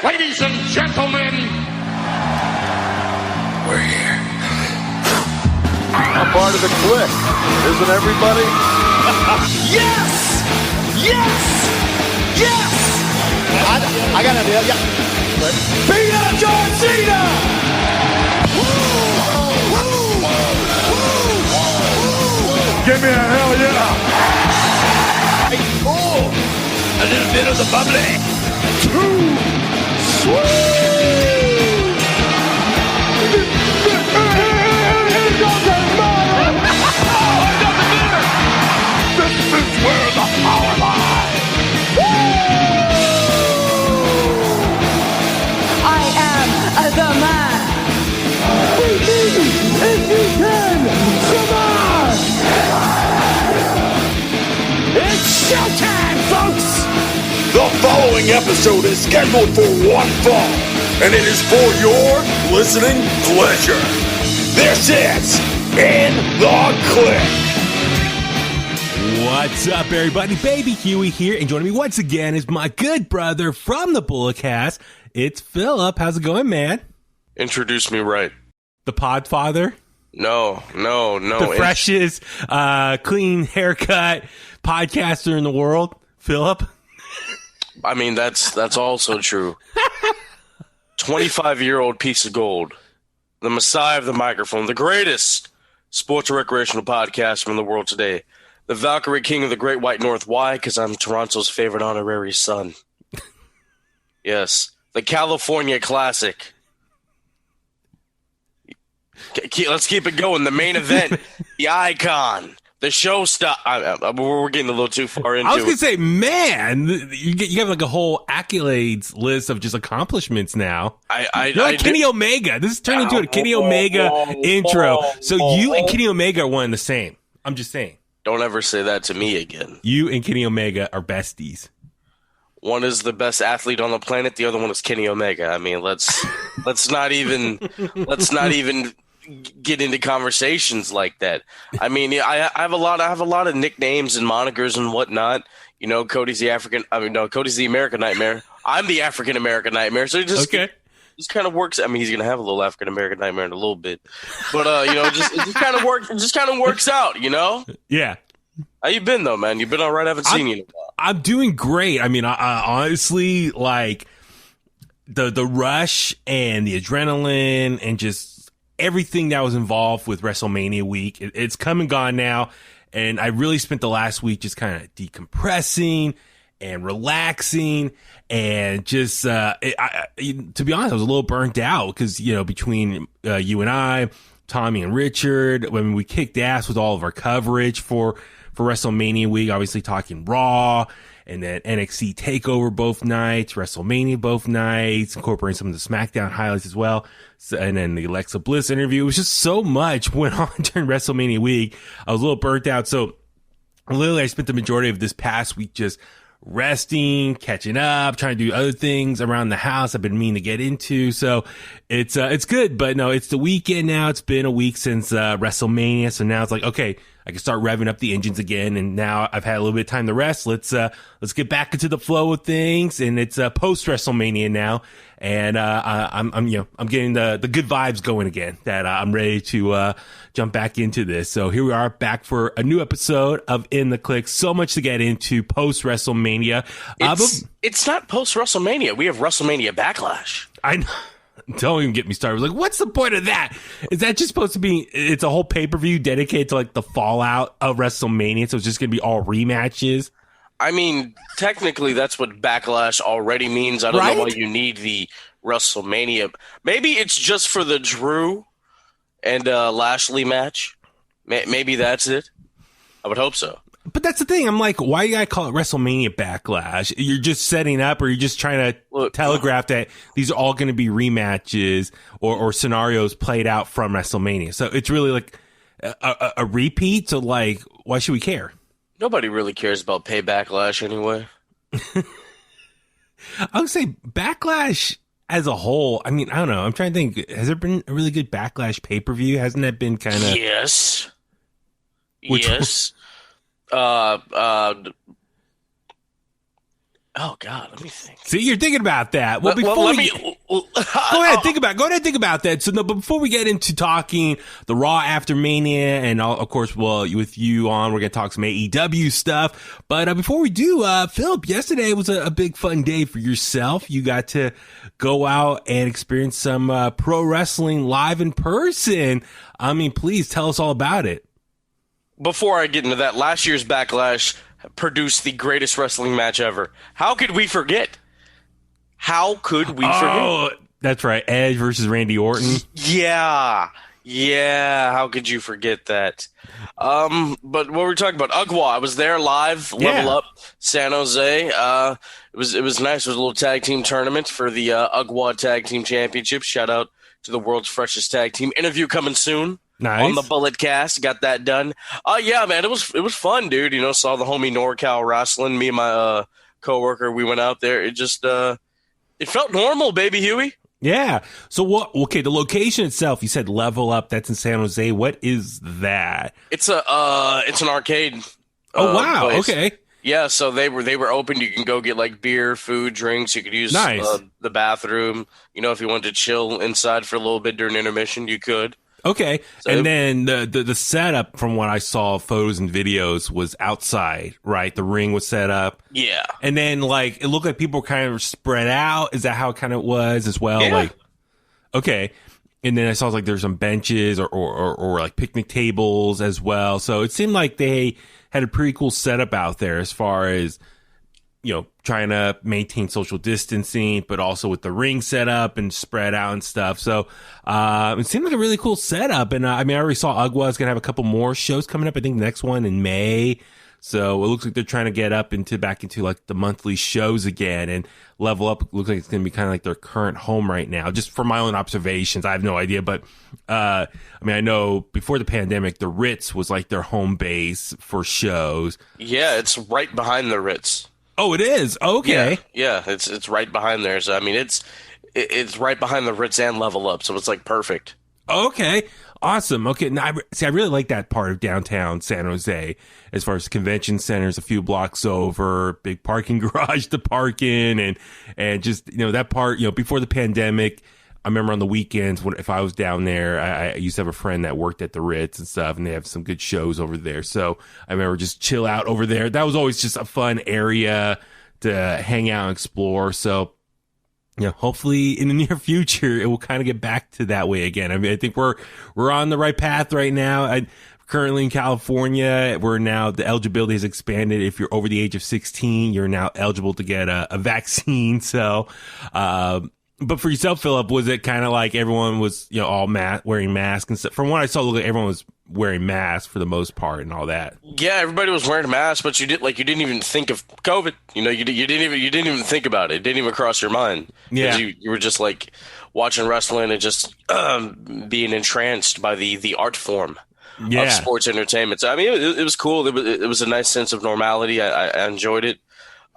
Ladies and gentlemen, we're here. I'm part of the Kliq, isn't everybody? Yes! Yes! Yes! I got an idea, yeah. Beat up John Cena! Give me a hell yeah! Oh, a little bit of the bubbly. Too sweet! This is where the power lies! I am the man. Beat me if you can! Come on! It's showtime, folks! The following episode is scheduled for one fall, and it is for your listening pleasure. This is In The Kliq. What's up, everybody? Baby Huey here, and joining me once again is my good brother from the Bulletcast. It's Philip. How's it going, man? Introduce me right. The Podfather? No. The freshest, clean haircut podcaster in the world, Philip? I mean, that's also true. 25-year-old piece of gold. The messiah of the microphone. The greatest sports recreational podcaster in the world today. The Valkyrie King of the Great White North. Why? Because I'm Toronto's favorite honorary son. Yes. The California Classic. Let's keep it going. The main event. The icon. The showstopper. We're getting a little too far into it. I was going to say, man, you have like a whole accolades list of just accomplishments now. You're like Kenny Omega. This is turning into a Kenny Omega intro. So you and Kenny Omega are one and the same. I'm just saying. Don't ever say that to me again. You and Kenny Omega are besties. One is the best athlete on the planet. The other one is Kenny Omega. I mean, let's not even get into conversations like that. I mean, I have a lot of nicknames and monikers and whatnot. You know, Cody's the American Nightmare. I'm the African American Nightmare. So it just kind of works. I mean, he's gonna have a little African American Nightmare in a little bit, but it just kind of works. It just kind of works out, you know. Yeah. How you been though, man? You've been all right. I haven't seen you in a while. I'm doing great. I mean, I honestly, like the rush and the adrenaline and just everything that was involved with WrestleMania week. It's come and gone now, and I really spent the last week just kind of decompressing and relaxing, and just to be honest, I was a little burnt out because between you and I, Tommy and Richard, when we kicked ass with all of our coverage for WrestleMania week, obviously talking Raw and then NXT TakeOver both nights, WrestleMania both nights, incorporating some of the SmackDown highlights as well. So, and then the Alexa Bliss interview. It was just so much went on during WrestleMania week. I was a little burnt out. So literally I spent the majority of this past week just resting, catching up, trying to do other things around the house I've been meaning to get into. So it's good, but no, it's the weekend now. It's been a week since WrestleMania. So now it's like, okay, I can start revving up the engines again. And now I've had a little bit of time to rest. Let's get back into the flow of things. And it's post WrestleMania now. And I'm getting the good vibes going again, that I'm ready to jump back into this. So here we are, back for a new episode of In The Kliq. So much to get into post WrestleMania. It's not post WrestleMania. We have WrestleMania Backlash. I know. Don't even get me started. Like, what's the point of that? Is that just supposed to be? It's a whole pay-per-view dedicated to like the fallout of WrestleMania. So it's just gonna be all rematches. I mean, technically, that's what Backlash already means. I don't know why you need the WrestleMania. Maybe it's just for the Drew and Lashley match. Maybe that's it. I would hope so. But that's the thing. I'm like, why you gotta call it WrestleMania Backlash? You're just setting up, or you're just trying to telegraph that these are all going to be rematches or scenarios played out from WrestleMania. So it's really like a repeat. So like, why should we care? Nobody really cares about pay Backlash anyway. I would say Backlash as a whole. I mean, I don't know. I'm trying to think. Has there been a really good Backlash pay-per-view? Hasn't that been kind of? Yes. Which yes. Oh God, let me think. See, you're thinking about that. Well, before go ahead, think about that. So, no, but before we get into talking the Raw after Mania, and of course, well, with you on, we're gonna talk some AEW stuff. But before we do, Philip, yesterday was a big fun day for yourself. You got to go out and experience some pro wrestling live in person. I mean, please tell us all about it. Before I get into that, last year's Backlash produced the greatest wrestling match ever. How could we forget? Oh, that's right. Edge versus Randy Orton. Yeah. How could you forget that? But what were we talking about? Ugwa. I was there live. Level Up, San Jose. It was nice. It was a little tag team tournament for the Ugwa Tag Team Championship. Shout out to the world's freshest tag team. Interview coming soon. Nice. On the Bullet Cast, got that done. Yeah, man, it was fun, dude. You know, saw the homie NorCal wrestling. Me and my coworker, we went out there. It just it felt normal, baby Huey. Yeah. So what? Okay, the location itself. You said Level Up. That's in San Jose. What is that? It's an arcade. Oh wow. Place. Okay. Yeah, so they were open. You can go get like beer, food, drinks. You could use the bathroom. You know, if you wanted to chill inside for a little bit during intermission, you could. Okay, so, and then the setup from what I saw, photos and videos, was outside, right? The ring was set up. Yeah. And then, like, it looked like people were kind of spread out. Is that how it kind of was as well? Yeah. Like, okay. And then I saw, like, there's some benches or like, picnic tables as well. So it seemed like they had a pretty cool setup out there as far as, you know, trying to maintain social distancing, but also with the ring set up and spread out and stuff. So it seemed like a really cool setup. And I mean, I already saw Ugwa is going to have a couple more shows coming up. I think the next one in May. So it looks like they're trying to get back into like the monthly shows again, and Level Up looks like it's going to be kind of like their current home right now. Just from my own observations, I have no idea, but I mean, I know before the pandemic, the Ritz was like their home base for shows. Yeah, it's right behind the Ritz. Oh, it is. Okay. Yeah, it's right behind there. So I mean, it's right behind the Ritz and Level Up, so it's like perfect. Okay. Awesome. Okay. Now, I really like that part of downtown San Jose as far as convention centers, a few blocks over, big parking garage to park in, and just, you know, that part, you know, before the pandemic, I remember on the weekends if I was down there, I used to have a friend that worked at the Ritz and stuff, and they have some good shows over there. So I remember just chill out over there. That was always just a fun area to hang out and explore. So, you know, hopefully in the near future, it will kind of get back to that way again. I mean, I think we're on the right path right now. Currently in California, the eligibility has expanded. If you're over the age of 16, you're now eligible to get a vaccine. So, but for yourself, Philip, was it kind of like everyone was, you know, all wearing masks and stuff? From what I saw, everyone was wearing masks for the most part and all that. Yeah, everybody was wearing masks, but you didn't even think of COVID. You know, you didn't even think about it. It didn't even cross your mind. Yeah, you were just like watching wrestling and just being entranced by the art form of sports entertainment. So I mean, it was cool. It was a nice sense of normality. I enjoyed it.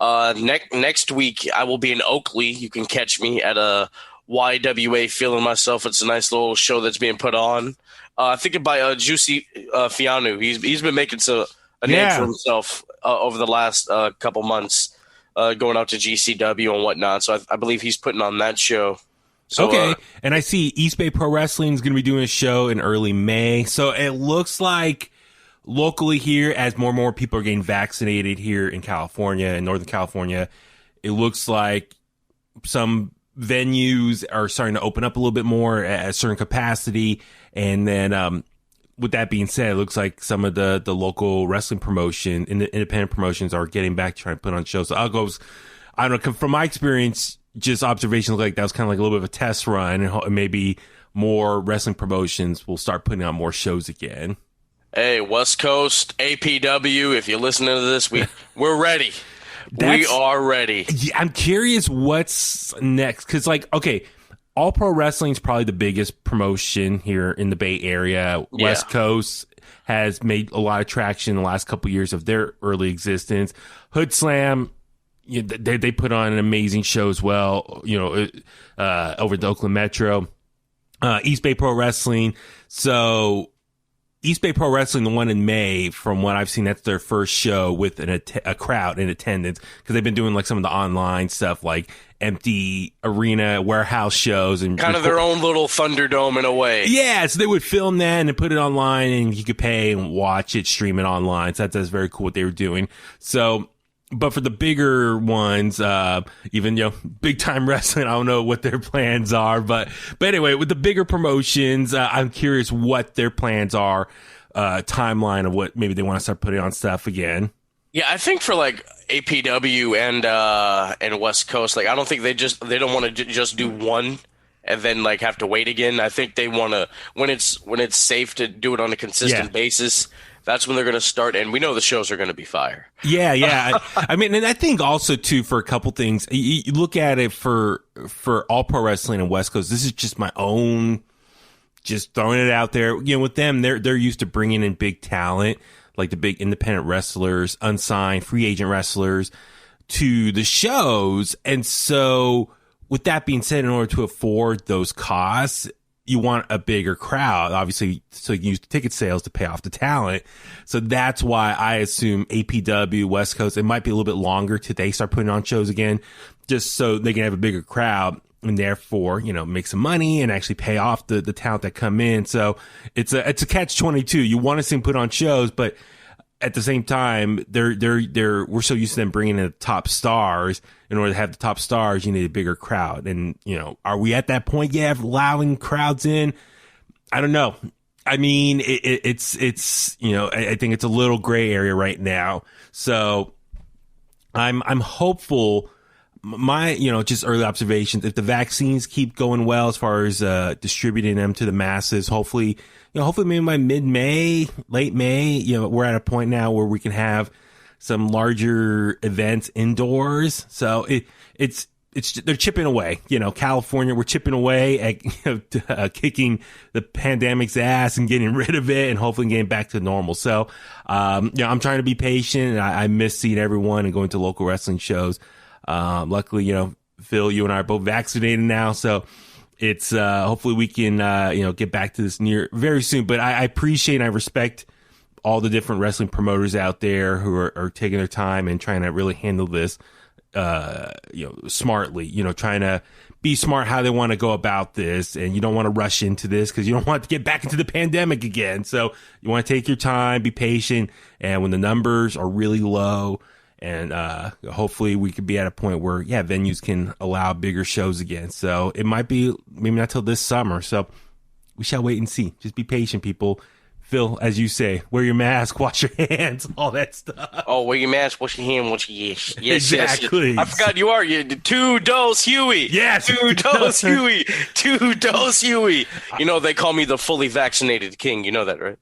Next week, I will be in Oakley. You can catch me at a YWA Feeling Myself. It's a nice little show that's being put on. I think it by Juicy Fianu. He's been making a name for himself over the last couple months, going out to GCW and whatnot. So I believe he's putting on that show. So, okay, and I see East Bay Pro Wrestling is going to be doing a show in early May. So it looks like locally here, as more and more people are getting vaccinated here in California and Northern California, it looks like some venues are starting to open up a little bit more at a certain capacity. And then with that being said, it looks like some of the local wrestling promotion, independent promotions are getting back to trying to put on shows. So I don't know, from my experience, just observations like that was kind of like a little bit of a test run, and maybe more wrestling promotions will start putting on more shows again. Hey, West Coast, APW, if you're listening to this, we're ready. We are ready. I'm curious what's next. Because, like, okay, All Pro Wrestling is probably the biggest promotion here in the Bay Area. Yeah. West Coast has made a lot of traction in the last couple of years of their early existence. Hood Slam, they put on an amazing show as well, you know, over the Oakland Metro. East Bay Pro Wrestling. So East Bay Pro Wrestling, the one in May, from what I've seen, that's their first show with a crowd in attendance, because they've been doing like some of the online stuff, like empty arena warehouse shows and kind of their own little Thunderdome in a way. Yeah, so they would film that and put it online, and you could pay and watch it, stream it online. So that's very cool what they were doing. So, but for the bigger ones, even, big time wrestling, I don't know what their plans are, but anyway, with the bigger promotions, I'm curious what their plans are, timeline of what maybe they want to start putting on stuff again. Yeah, I think for like APW and West Coast, like I don't think they don't want to just do one and then like have to wait again. I think they want to when it's safe to do it on a consistent basis. That's when they're going to start, and we know the shows are going to be fire. Yeah. I mean, and I think also too, for a couple things, you look at it for All Pro Wrestling and West Coast. This is just my own, just throwing it out there. With them, they're used to bringing in big talent, like the big independent wrestlers, unsigned free agent wrestlers, to the shows. And so, with that being said, in order to afford those costs, you want a bigger crowd, obviously, so you can use ticket sales to pay off the talent. So that's why I assume APW, West Coast, it might be a little bit longer till they start putting on shows again, just so they can have a bigger crowd and therefore, make some money and actually pay off the talent that come in. So it's a catch-22. You want to see them put on shows, but at the same time, we're so used to them bringing in the top stars. In order to have the top stars, you need a bigger crowd. And, are we at that point yet of allowing crowds in? I don't know. I mean, it's I think it's a little gray area right now. So I'm hopeful. My, just early observations, if the vaccines keep going well as far as distributing them to the masses, hopefully maybe by mid-May, late May, we're at a point now where we can have some larger events indoors. So it's they're chipping away. California, we're chipping away at kicking the pandemic's ass and getting rid of it, and hopefully getting back to normal. So I'm trying to be patient. And I miss seeing everyone and going to local wrestling shows. Luckily, Phil, you and I are both vaccinated now, so it's hopefully we can get back to this very soon. But I appreciate and I respect all the different wrestling promoters out there who are taking their time and trying to really handle this smartly, trying to be smart how they want to go about this. And you don't want to rush into this because you don't want to get back into the pandemic again. So you want to take your time, be patient, and when the numbers are really low, and hopefully we could be at a point where, venues can allow bigger shows again. So it might be maybe not till this summer. So we shall wait and see. Just be patient, people. Phil, as you say, wear your mask, wash your hands, all that stuff. Oh, wear your mask, wash your hands, wash your yes. Exactly. Yes. I forgot you are. You're two-dose Huey. Yes. Two-dose Huey. Two-dose Huey. They call me the fully vaccinated king. You know that, right?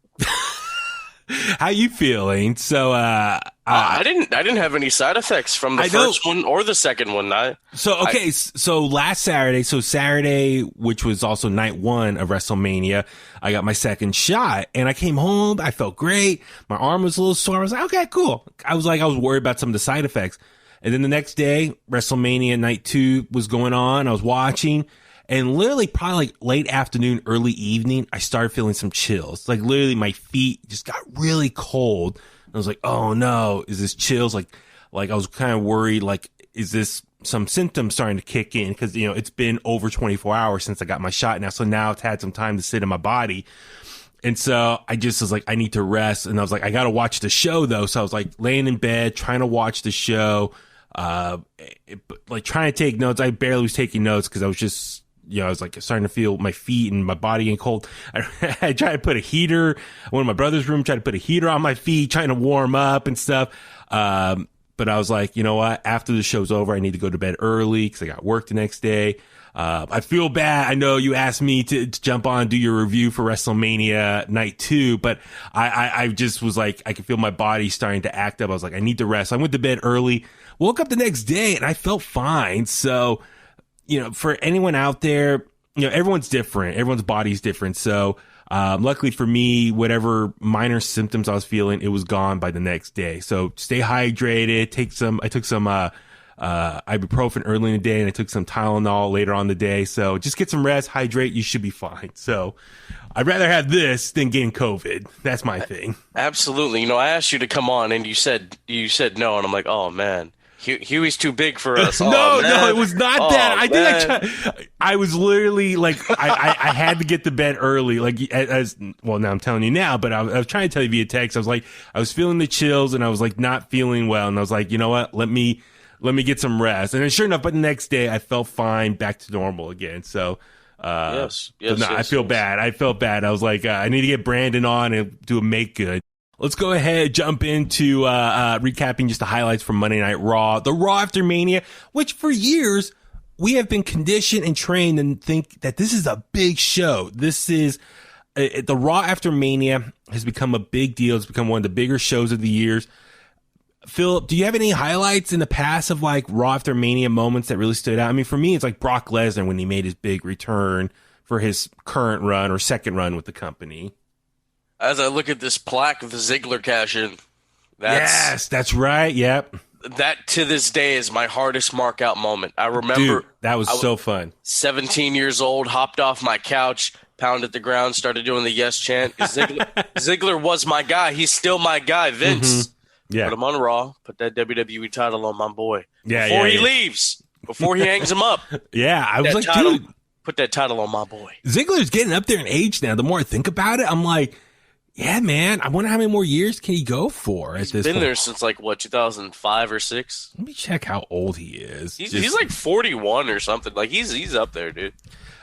How you feeling? So, I didn't have any side effects from the first one or the second one. So last Saturday, which was also night one of WrestleMania, I got my second shot and I came home. I felt great. My arm was a little sore. I was like, okay, cool. I was worried about some of the side effects. And then the next day, WrestleMania night 2 was going on. I was watching. And literally probably like late afternoon, early evening, I started feeling some chills. Like literally my feet just got really cold. And I was like, oh no, is this chills? Like I was kind of worried, like, is this some symptoms starting to kick in? Cause it's been over 24 hours since I got my shot now. So now it's had some time to sit in my body. And so I just was like, I need to rest. And I was like, I got to watch the show though. So I was like laying in bed, trying to watch the show, like trying to take notes. I barely was taking notes cause I was just, I was like starting to feel my feet and my body getting cold. I tried to put a heater, I went to my brother's room, tried to put a heater on my feet, trying to warm up and stuff. But I was like, you know what? After the show's over, I need to go to bed early because I got work the next day. I feel bad. I know you asked me to jump on and do your review for WrestleMania night 2, but I just was like, I could feel my body starting to act up. I was like, I need to rest. I went to bed early, woke up the next day and I felt fine. So, for anyone out there, everyone's different. Everyone's body's different. So, luckily for me, whatever minor symptoms I was feeling, it was gone by the next day. So stay hydrated. I took some ibuprofen early in the day, and I took some Tylenol later on the day. So just get some rest, hydrate, you should be fine. So I'd rather have this than getting COVID. That's my thing. Absolutely. I asked you to come on, and you said no, and I'm like, oh man, Huey's too big for us. No, it was not that. I think I was literally like, I had to get to bed early. Like, now I'm telling you now, but I was trying to tell you via text. I was like, I was feeling the chills, and I was like not feeling well, and I was like, you know what? Let me get some rest. And then sure enough, but the next day I felt fine, back to normal again. So. Yes, I feel bad. I felt bad. I was like, I need to get Brandon on and do a make good. Let's go ahead, jump into recapping just the highlights from Monday Night Raw, the Raw after Mania, which for years we have been conditioned and trained and think that this is a big show. This is the Raw after Mania has become a big deal. It's become one of the bigger shows of the years. Philip, do you have any highlights in the past of like Raw after Mania moments that really stood out? I mean, for me, it's like Brock Lesnar when he made his big return for his current run or second run with the company. As I look at this plaque of the Ziggler cash-in, that's right. Yep. That to this day is my hardest mark-out moment. I remember. Dude, that was so fun. 17 years old, hopped off my couch, pounded the ground, started doing the yes chant. Ziggler was my guy. He's still my guy, Vince. Mm-hmm. Yeah. Put him on Raw. Put that WWE title on my boy. Before he leaves. Before he hangs him up. Yeah, I was like, title, dude. Put that title on my boy. Ziggler's getting up there in age now. The more I think about it, I'm like, yeah, man, I wonder how many more years can he go for at this point. He's been there since, 2005 or 6? Let me check how old he is. He's like 41 or something. Like, he's up there, dude.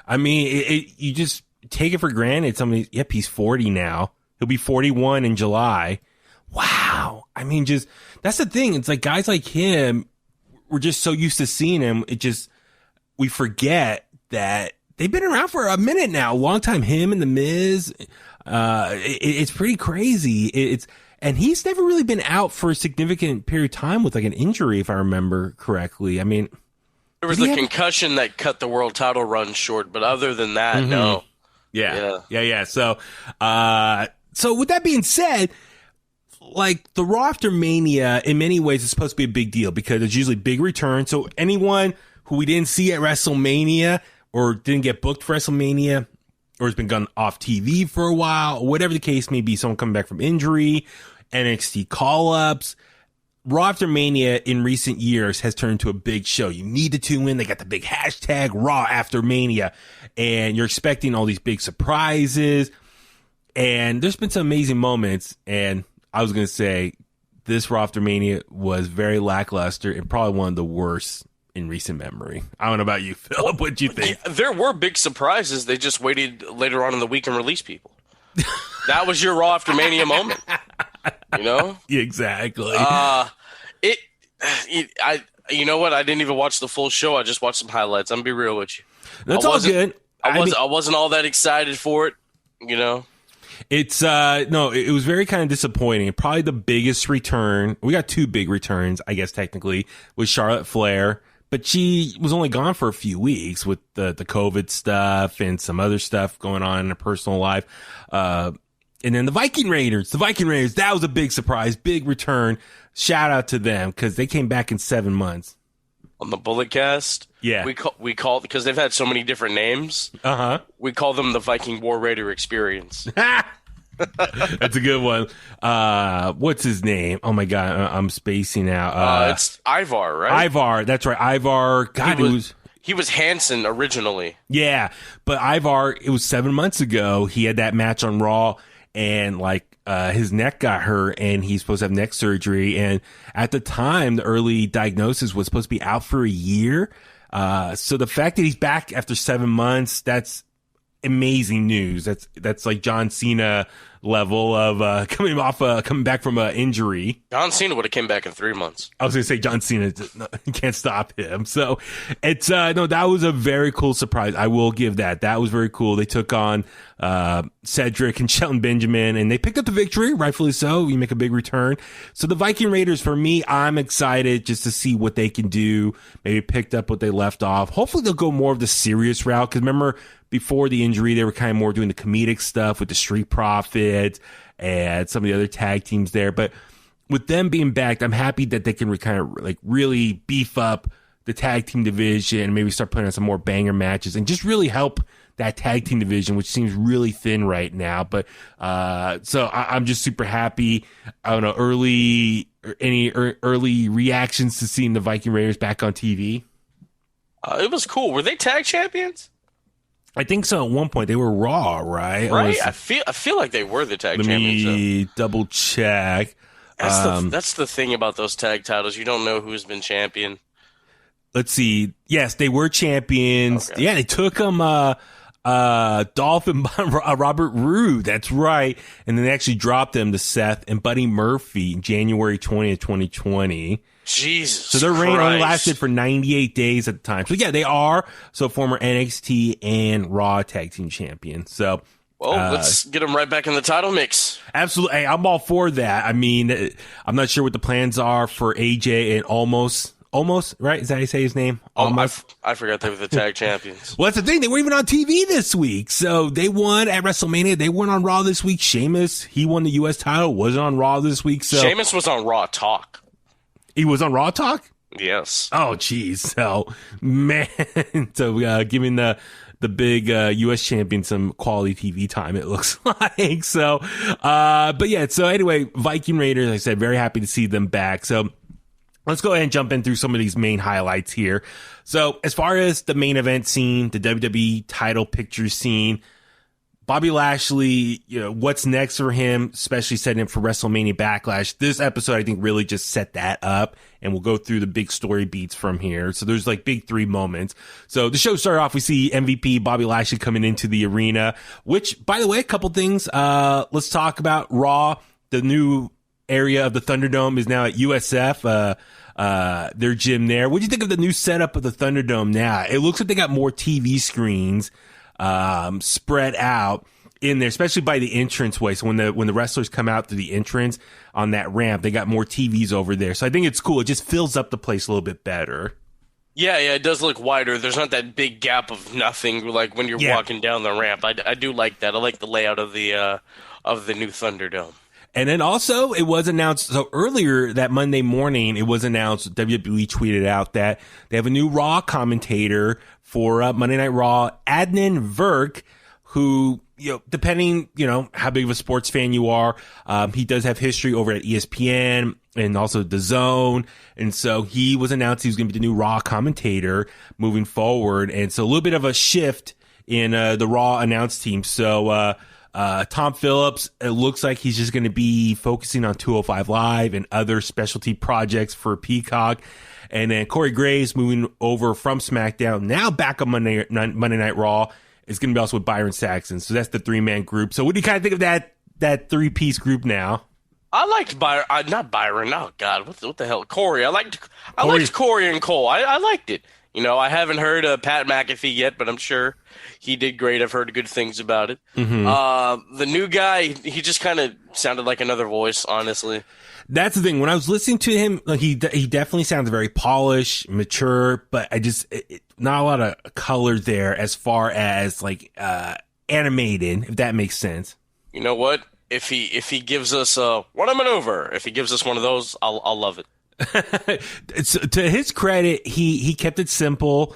I mean, you just take it for granted. Yep, he's 40 now. He'll be 41 in July. Wow. I mean, that's the thing. It's like guys like him, we're just so used to seeing him. We forget that they've been around for a minute now, a long time. Him and The Miz. It's pretty crazy. And he's never really been out for a significant period of time with like an injury, if I remember correctly. I mean, there was the concussion that cut the world title run short, but other than that, no. Yeah. So with that being said, like the Raw after Mania, in many ways, is supposed to be a big deal because it's usually big return. So anyone who we didn't see at WrestleMania or didn't get booked for WrestleMania or has been gone off TV for a while, or whatever the case may be, someone coming back from injury, NXT call-ups, Raw after Mania in recent years has turned into a big show. You need to tune in. They got the big hashtag Raw after Mania, and you're expecting all these big surprises. And there's been some amazing moments, and I was going to say this Raw after Mania was very lackluster and probably one of the worst in recent memory. I don't know about you, Philip. What do you think? Yeah, there were big surprises. They just waited later on in the week and released people. That was your Raw after Mania moment. You know? Exactly. You know what? I didn't even watch the full show. I just watched some highlights. I'm gonna be real with you. That's all good. I wasn't all that excited for it. You know? It's it was very kind of disappointing. Probably the biggest return. We got two big returns, I guess technically, was Charlotte Flair, but she was only gone for a few weeks with the COVID stuff and some other stuff going on in her personal life. And then the Viking Raiders, that was a big surprise, big return. Shout out to them because they came back in 7 months. On the Bullet Cast, yeah, we call because they've had so many different names. We call them the Viking War Raider Experience. That's a good one. What's his name? Oh my God, I'm spacing out. It's Ivar, right? Ivar, that's right. Ivar. God, he was Hanson originally. Yeah, but Ivar, it was 7 months ago. He had that match on Raw, and his neck got hurt, and he's supposed to have neck surgery. And at the time, the early diagnosis was supposed to be out for a year. So the fact that he's back after 7 months, that's amazing news. That's like John Cena level of coming back from an injury. John Cena would have came back in 3 months. I was going to say John Cena can't stop him. So it's that was a very cool surprise. I will give that. That was very cool. They took on Cedric and Shelton Benjamin, and they picked up the victory, rightfully so. You make a big return. So the Viking Raiders, for me, I'm excited just to see what they can do. Maybe picked up what they left off. Hopefully they'll go more of the serious route, because remember, before the injury, they were kind of more doing the comedic stuff with the Street Profits and some of the other tag teams there. But with them being back, I'm happy that they can kind of like really beef up the tag team division and maybe start putting on some more banger matches and just really help that tag team division, which seems really thin right now. But so I'm just super happy. I don't know, any early reactions to seeing the Viking Raiders back on TV? It was cool. Were they tag champions? I think so. At one point, they were Raw, right? Right. I feel like they were the tag champions. Let me double check. That's the thing about those tag titles. You don't know who's been champion. Let's see. Yes, they were champions. Okay. Yeah, they took them. Dolph and Robert Roode. That's right. And then they actually dropped them to Seth and Buddy Murphy in January 20th, 2020. Jesus. So their reign only lasted for 98 days at the time. So yeah, they are former NXT and Raw tag team champions. So. Well, let's get them right back in the title mix. Absolutely. Hey, I'm all for that. I mean, I'm not sure what the plans are for AJ and Almost, right? Is that how you say his name? I forgot they were the tag champions. Well, that's the thing. They weren't even on TV this week. So they won at WrestleMania. They weren't on Raw this week. Sheamus, he won the U.S. title, wasn't on Raw this week. So Sheamus was on Raw Talk. He was on Raw Talk? Yes. Oh, geez. So, man. So giving the big U.S. champion some quality TV time, it looks like. So, but yeah. So anyway, Viking Raiders, like I said, very happy to see them back. So let's go ahead and jump in through some of these main highlights here. So as far as the main event scene, the WWE title picture scene, Bobby Lashley, what's next for him, especially setting him for WrestleMania Backlash. This episode, I think, really just set that up, and we'll go through the big story beats from here. So there's like big three moments. So the show started off, we see MVP Bobby Lashley coming into the arena, which, by the way, a couple things. Let's talk about Raw. The new area of the Thunderdome is now at USF, their gym there. What do you think of the new setup of the Thunderdome now? It looks like they got more TV screens spread out in there, especially by the entranceway. So when the wrestlers come out through the entrance on that ramp, they got more TVs over there. So I think it's cool. It just fills up the place a little bit better. Yeah, it does look wider. There's not that big gap of nothing like when you're walking down the ramp. I do like that. I like the layout of the new Thunderdome. And then also it was announced, so earlier that Monday morning, it was announced, WWE tweeted out that they have a new Raw commentator for Monday Night Raw, Adnan Virk, who, depending, how big of a sports fan you are, he does have history over at ESPN and also The Zone. And so he was announced he was going to be the new Raw commentator moving forward. And so a little bit of a shift in the Raw announce team. So, Tom Phillips, it looks like he's just going to be focusing on 205 Live and other specialty projects for Peacock. And then Corey Graves moving over from SmackDown, now back on Monday Night Raw, is going to be also with Byron Saxton. So that's the three-man group. So what do you kind of think of that three-piece group now? I liked Byron, not Byron. Oh God, what the hell, Corey? I liked Corey and Cole. I liked it. I haven't heard Pat McAfee yet, but I'm sure he did great. I've heard good things about it. Mm-hmm. The new guy, he just kind of sounded like another voice, honestly. That's the thing. When I was listening to him, like he definitely sounds very polished, mature, but not a lot of color there as far as like animated, if that makes sense. You know what? If he gives us what a maneuver, if he gives us one of those, I'll love it. To his credit, he kept it simple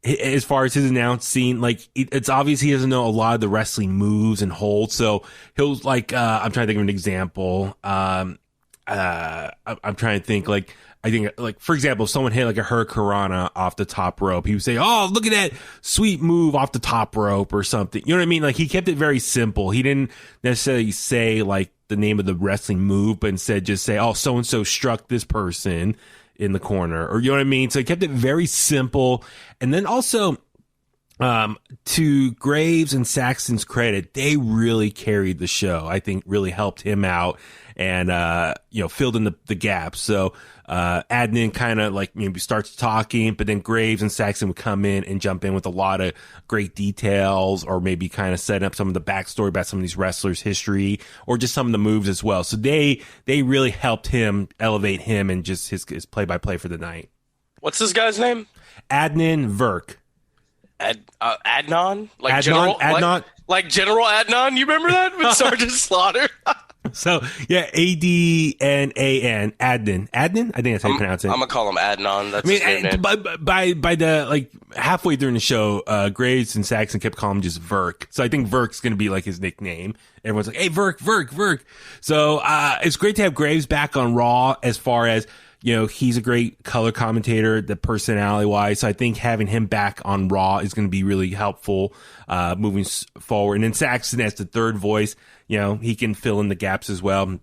as far as his announcing. Like it's obvious he doesn't know a lot of the wrestling moves and holds, so he'll like I'm trying to think of an example. I'm trying to think I think for example, if someone hit like a Hurricanrana off the top rope, he would say, "Oh, look at that sweet move off the top rope" or something. You know what I mean? Like he kept it very simple. He didn't necessarily say like the name of the wrestling move, but instead just say, "Oh, so and so struck this person in the corner," or you know what I mean? So he kept it very simple. And then also, to Graves and Saxton's credit, they really carried the show. I think really helped him out and filled in the gaps. So Adnan kind of like maybe starts talking, but then Graves and Saxton would come in and jump in with a lot of great details, or maybe kind of setting up some of the backstory about some of these wrestlers' history, or just some of the moves as well. So they really helped him elevate him and just his play-by-play for the night. What's this guy's name? Adnan Virk. Adnan? Adnan? Like General Adnan? You remember that with Sergeant Slaughter? So yeah, Adnan. Adnan. I think that's how you pronounce it. I'm gonna call him Adnan. That's his name. By the like halfway during the show, Graves and Saxon kept calling him just Verk. So I think Verk's gonna be like his nickname. Everyone's like, hey, Verk. So it's great to have Graves back on Raw. As far as, you know, he's a great color commentator, the personality wise. So I think having him back on Raw is going to be really helpful moving forward. And then Saxon as the third voice, you know, he can fill in the gaps as well.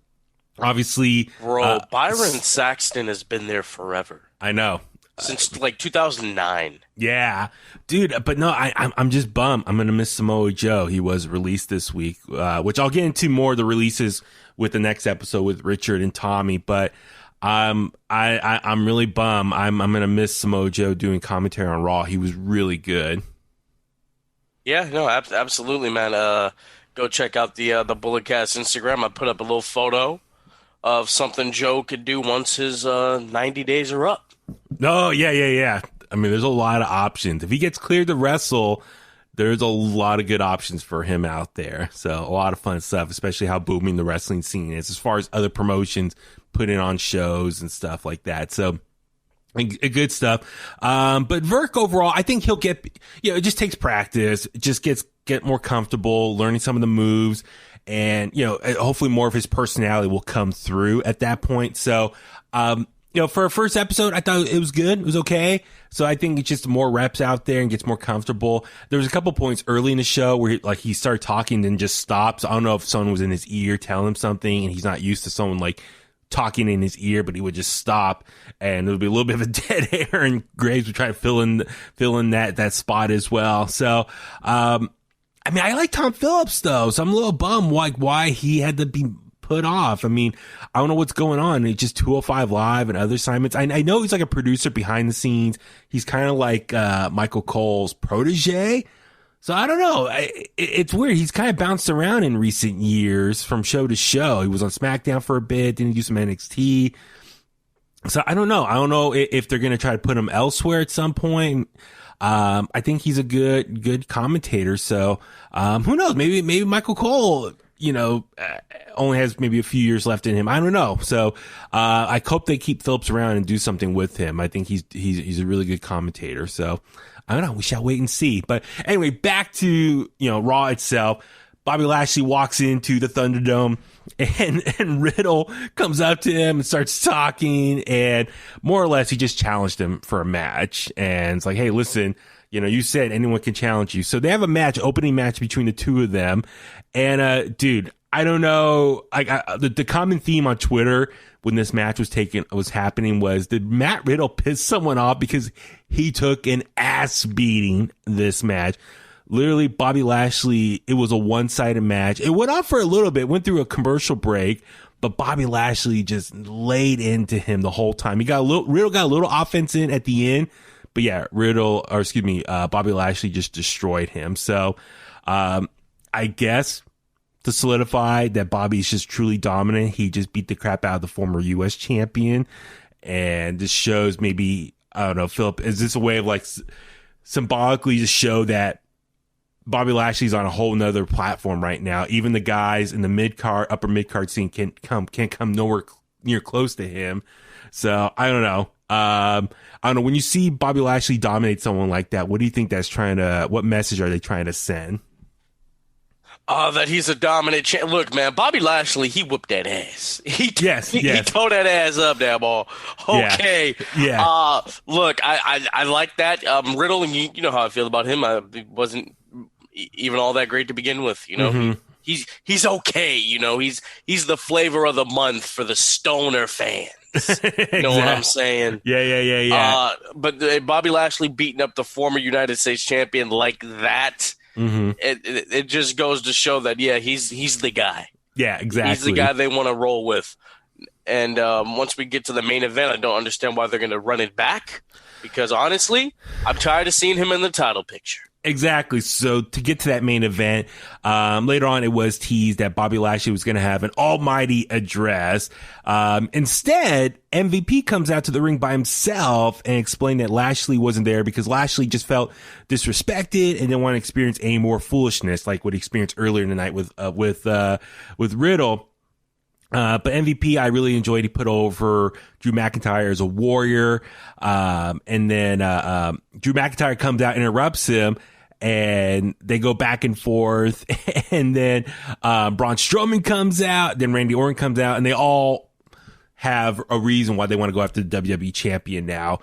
Obviously, bro, Byron Saxton has been there forever. I know. Since like 2009. Yeah, dude. But no, I'm just bummed. I'm gonna miss Samoa Joe. He was released this week, which I'll get into more of the releases with the next episode with Richard and Tommy. But I'm really bummed. I'm gonna miss Samoa Joe doing commentary on Raw. He was really good. Yeah, no, absolutely, man. Go check out the Bulletcast Instagram. I put up a little photo of something Joe could do once his 90 days are up. Oh, yeah. I mean, there's a lot of options. If he gets cleared to wrestle, there's a lot of good options for him out there. So a lot of fun stuff, especially how booming the wrestling scene is as far as other promotions putting on shows and stuff like that. So good stuff. But Verk overall, I think he'll get, you know, it just takes practice. It just get more comfortable learning some of the moves. And, you know, hopefully more of his personality will come through at that point. So, you know, for a first episode, I thought it was good. It was okay. So I think it's just more reps out there and gets more comfortable. There was a couple points early in the show where he started talking and just stops. I don't know if someone was in his ear telling him something and he's not used to someone like talking in his ear, but he would just stop and there would be a little bit of a dead air and Graves would try to fill in that spot as well. So, I mean, I like Tom Phillips though, so I'm a little bummed why he had to be put off. I mean, I don't know what's going on. It's just 205 Live and other assignments. I know he's like a producer behind the scenes. He's kind of like Michael Cole's protege. So I don't know. It's weird. He's kind of bounced around in recent years from show to show. He was on SmackDown for a bit. Then he do some NXT. So I don't know. I don't know if they're going to try to put him elsewhere at some point. I think he's a good commentator. So who knows? Maybe Michael Cole, you know, only has maybe a few years left in him. I don't know. So, I hope they keep Phillips around and do something with him. I think he's a really good commentator. So, I don't know. We shall wait and see. But anyway, back to, you know, Raw itself. Bobby Lashley walks into the Thunderdome and Riddle comes up to him and starts talking and more or less he just challenged him for a match. And it's like, hey, listen, you know, you said anyone can challenge you. So they have a opening match between the two of them. And, dude, I don't know. The common theme on Twitter when this match was happening was, did Matt Riddle piss someone off because he took an ass beating this match? Literally, Bobby Lashley, it was a one-sided match. It went on for a little bit, went through a commercial break, but Bobby Lashley just laid into him the whole time. Riddle got a little offense in at the end, but yeah, Bobby Lashley just destroyed him. So, I guess to solidify that Bobby's just truly dominant, he just beat the crap out of the former U.S. champion. And this shows maybe, I don't know, Philip, is this a way of like symbolically to show that Bobby Lashley's on a whole nother platform right now? Even the guys in the upper mid-card scene can't come nowhere near close to him. So I don't know. I don't know. When you see Bobby Lashley dominate someone like that, what do you think what message are they trying to send? That he's a dominant Look, man, Bobby Lashley, he whooped that ass. He tore that ass up, that ball. Okay. Yeah. Look, I like that. Riddle, and you know how I feel about him. He wasn't even all that great to begin with. You know, Mm-hmm. he's okay. You know, he's the flavor of the month for the stoner fans. You know what I'm saying? Yeah. But Bobby Lashley beating up the former United States champion like that. Mm-hmm. It just goes to show that, yeah, he's the guy. Yeah, exactly. He's the guy they want to roll with. And once we get to the main event, I don't understand why they're going to run it back. Because honestly, I'm tired of seeing him in the title picture. Exactly. So to get to that main event, later on it was teased that Bobby Lashley was going to have an almighty address. Instead, MVP comes out to the ring by himself and explained that Lashley wasn't there because Lashley just felt disrespected and didn't want to experience any more foolishness like what he experienced earlier in the night with Riddle. But MVP, I really enjoyed. He put over Drew McIntyre as a warrior. And then Drew McIntyre comes out, interrupts him, and they go back and forth. And then Braun Strowman comes out, then Randy Orton comes out, and they all have a reason why they want to go after the WWE champion now.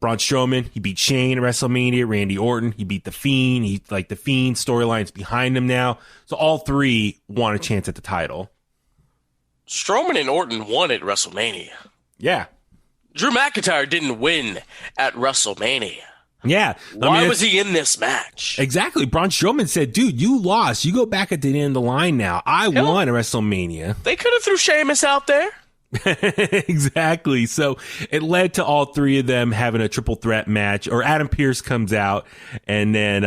Braun Strowman, he beat Shane at WrestleMania. Randy Orton, he beat The Fiend. The Fiend storyline's behind him now. So all three want a chance at the title. Strowman and Orton won at WrestleMania. Yeah. Drew McIntyre didn't win at WrestleMania. Yeah. Why was he in this match? Exactly. Braun Strowman said, dude, you lost. You go back at the end of the line now. I won at WrestleMania. They could have threw Sheamus out there. Exactly. So it led to all three of them having a triple threat match, or Adam Pearce comes out and then,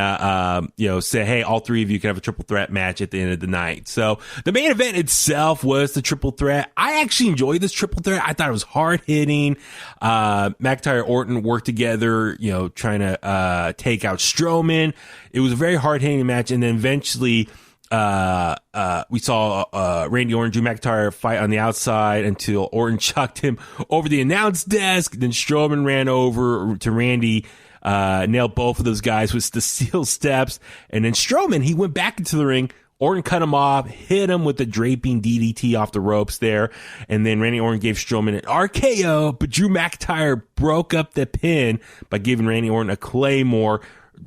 say, hey, all three of you can have a triple threat match at the end of the night. So the main event itself was the triple threat. I actually enjoyed this triple threat. I thought it was hard hitting. McIntyre, Orton worked together, trying to, take out Strowman. It was a very hard hitting match. And then eventually, we saw Randy Orton, Drew McIntyre fight on the outside until Orton chucked him over the announce desk. Then Strowman ran over to Randy, nailed both of those guys with the steel steps. And then Strowman, he went back into the ring. Orton cut him off, hit him with the draping DDT off the ropes there. And then Randy Orton gave Strowman an RKO, but Drew McIntyre broke up the pin by giving Randy Orton a Claymore.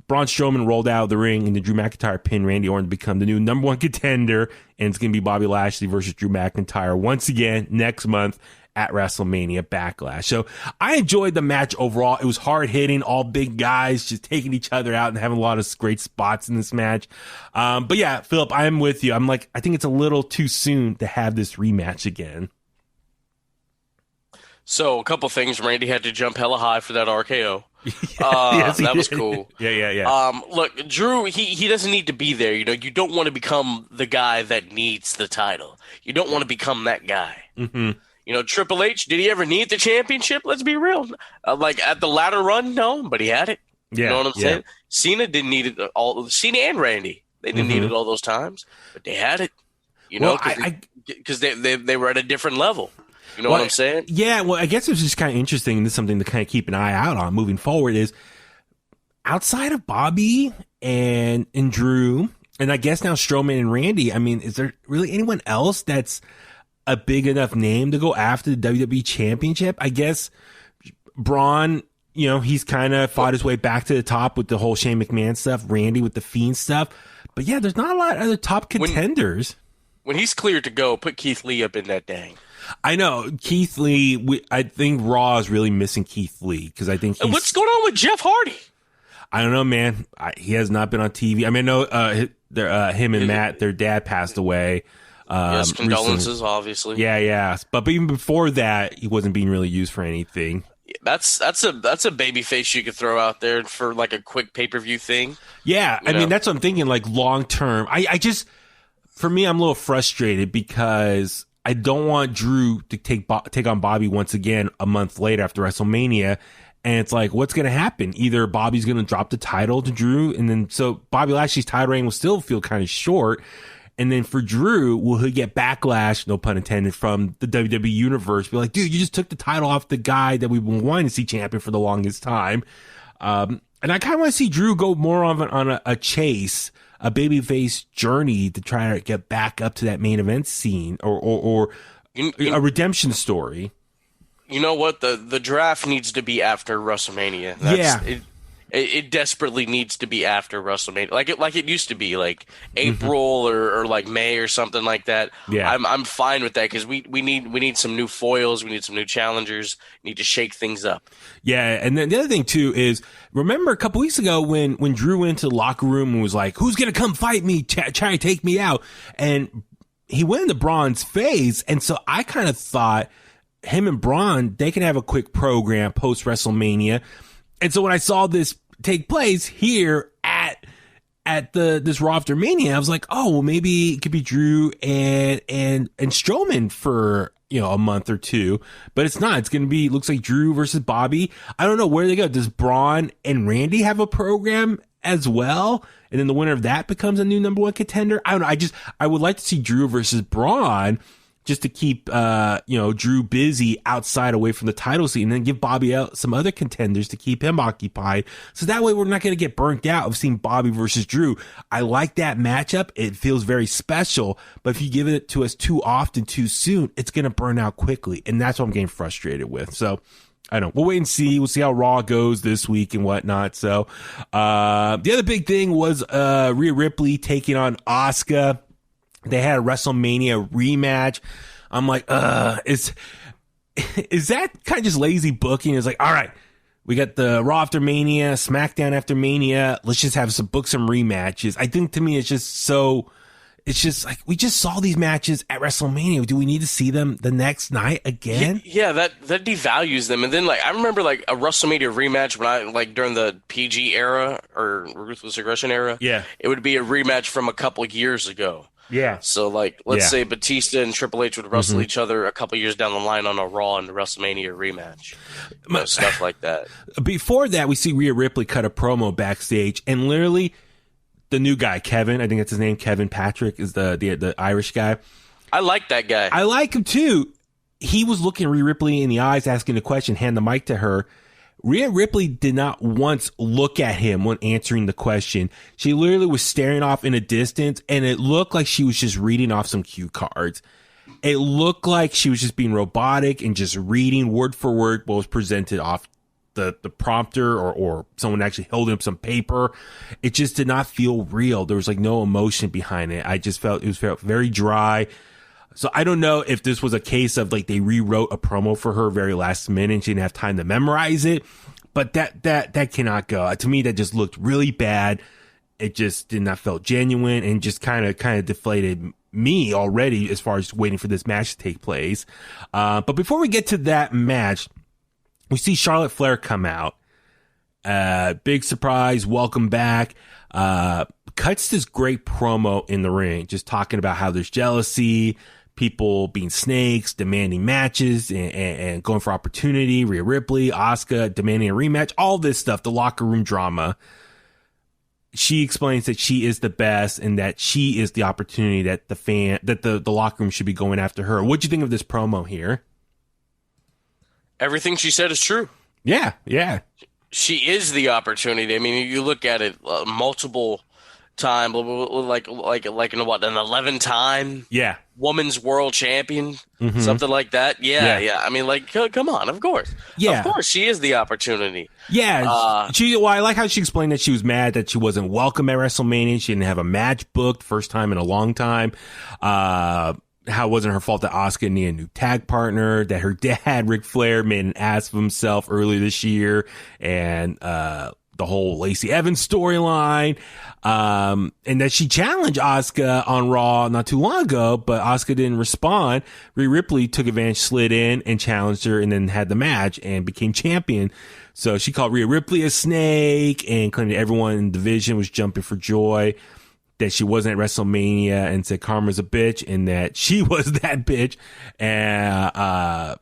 Braun Strowman rolled out of the ring, and the Drew McIntyre pinned Randy Orton to become the new number one contender. And it's going to be Bobby Lashley versus Drew McIntyre once again next month at WrestleMania Backlash. So I enjoyed the match overall. It was hard hitting, all big guys just taking each other out and having a lot of great spots in this match. But yeah, Philip, I am with you. I think it's a little too soon to have this rematch again. So a couple things. Randy had to jump hella high for that RKO. Yes, that was cool. Yeah. Look, Drew, he doesn't need to be there. You don't want to become the guy that needs the title. You don't want to become that guy. Mm-hmm. Triple H, did he ever need the championship? Let's be real. At the latter run, no, but he had it. Yeah, you know what I'm saying? Cena didn't need it all. Cena and Randy, they didn't need it all those times, but they had it. Because they were at a different level. You know what I'm saying? Yeah, well, I guess it's just kind of interesting, and this is something to kind of keep an eye out on moving forward, is outside of Bobby and Drew, and I guess now Strowman and Randy, is there really anyone else that's a big enough name to go after the WWE Championship? I guess Braun, he's kind of fought his way back to the top with the whole Shane McMahon stuff, Randy with the Fiend stuff, but yeah, there's not a lot of other top contenders. When he's cleared to go, put Keith Lee up in that dang. I know Keith Lee. I think Raw is really missing Keith Lee because I think what's going on with Jeff Hardy? I don't know, man. He has not been on TV. I know him and Matt, their dad passed away. Yes, condolences, recently. Obviously. Yeah. But even before that, he wasn't being really used for anything. That's a baby face you could throw out there for a quick pay-per-view thing. Yeah, that's what I'm thinking. Long term, I just, for me, I'm a little frustrated because I don't want Drew to take on Bobby once again a month later after WrestleMania. And it's what's going to happen? Either Bobby's going to drop the title to Drew, and then so Bobby Lashley's title reign will still feel kind of short. And then for Drew, will he get backlash, no pun intended, from the WWE Universe? Be like, dude, you just took the title off the guy that we've been wanting to see champion for the longest time. And I kind of want to see Drew go more on a chase, a babyface journey to try to get back up to that main event scene or a redemption story. You know what? The draft needs to be after WrestleMania. It desperately needs to be after WrestleMania, like it used to be, April or May or something like that. Yeah, I'm fine with that because we need some new foils, we need some new challengers, we need to shake things up. Yeah, and then the other thing too is, remember a couple weeks ago when Drew went to the locker room and was like, "Who's gonna come fight me? Try to take me out?" And he went into Braun's face, and so I kind of thought him and Braun, they can have a quick program post WrestleMania. And so when I saw this take place here at this Raw after Mania, I was like, oh, well, maybe it could be Drew and Strowman for a month or two, but it's not. It's going to be, looks like Drew versus Bobby. I don't know where they go. Does Braun and Randy have a program as well? And then the winner of that becomes a new number one contender. I don't know. I would like to see Drew versus Braun just to keep, Drew busy outside away from the title scene, and then give Bobby out some other contenders to keep him occupied. So that way we're not going to get burnt out of seeing Bobby versus Drew. I like that matchup. It feels very special, but if you give it to us too often, too soon, it's going to burn out quickly. And that's what I'm getting frustrated with. So I don't know. We'll wait and see. We'll see how Raw goes this week and whatnot. So, the other big thing was, Rhea Ripley taking on Asuka. They had a WrestleMania rematch. I'm like, is that kind of just lazy booking? It's like, all right, we got the Raw after Mania, SmackDown after Mania. Let's just have book some rematches. I think to me, it's just like, we just saw these matches at WrestleMania. Do we need to see them the next night again? Yeah, that devalues them. And then, like, I remember, like, a WrestleMania rematch when I, like, during the PG era or Ruthless Aggression era. Yeah. It would be a rematch from a couple years ago. Yeah. So, like, let's say Batista and Triple H would wrestle each other a couple years down the line on a Raw and WrestleMania rematch. Stuff like that. Before that, we see Rhea Ripley cut a promo backstage, and literally the new guy, Kevin, I think that's his name, Kevin Patrick, is the Irish guy. I like that guy. I like him, too. He was looking Rhea Ripley in the eyes, asking a question, hand the mic to her. Rhea Ripley did not once look at him when answering the question. She literally was staring off in a distance, and it looked like she was just reading off some cue cards. It looked like she was just being robotic and just reading word for word what was presented off the prompter or someone actually holding up some paper. It just did not feel real. There was like no emotion behind it. I just felt felt very dry. So I don't know if this was a case of like they rewrote a promo for her very last minute and she didn't have time to memorize it, but that cannot go. To me, that just looked really bad. It just did not feel genuine and just kind of deflated me already as far as waiting for this match to take place. But before we get to that match, we see Charlotte Flair come out. Big surprise. Welcome back. Cuts this great promo in the ring, just talking about how there's jealousy, people being snakes, demanding matches and going for opportunity. Rhea Ripley, Asuka demanding a rematch, all this stuff, the locker room drama. She explains that she is the best and that she is the opportunity that the locker room should be going after her. What'd you think of this promo here? Everything she said is true. Yeah. She is the opportunity. I mean, you look at it multiple time, like in what, an 11-time women's world champion, something like that. Yeah. I mean, like, come on, of course, she is the opportunity. Yeah, I like how she explained that she was mad that she wasn't welcome at WrestleMania. She didn't have a match booked, first time in a long time. How it wasn't her fault that Asuka needed a new tag partner, that her dad, Ric Flair, made an ass of himself earlier this year, and the whole Lacey Evans storyline, and that she challenged Asuka on Raw not too long ago, but Asuka didn't respond. Rhea Ripley took advantage, slid in, and challenged her, and then had the match and became champion. So she called Rhea Ripley a snake and claimed that everyone in the division was jumping for joy, that she wasn't at WrestleMania, and said Karma's a bitch and that she was that bitch. And,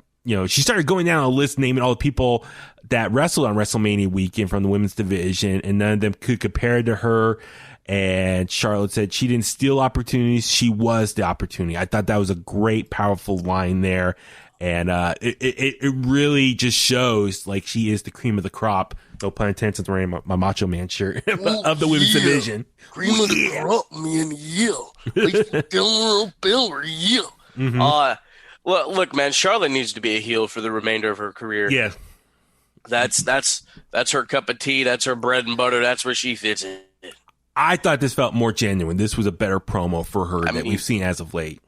she started going down a list naming all the people that wrestled on WrestleMania weekend from the women's division, and none of them could compare to her. And Charlotte said she didn't steal opportunities. She was the opportunity. I thought that was a great, powerful line there. And it really just shows like she is the cream of the crop. No pun intended, since I'm wearing my Macho Man shirt of the women's division. Cream of the crop, man, Like Delaware Bill, Well, look, man, Charlotte needs to be a heel for the remainder of her career. Yeah. That's her cup of tea. That's her bread and butter. That's where she fits in. I thought this felt more genuine. This was a better promo for her than we've seen as of late.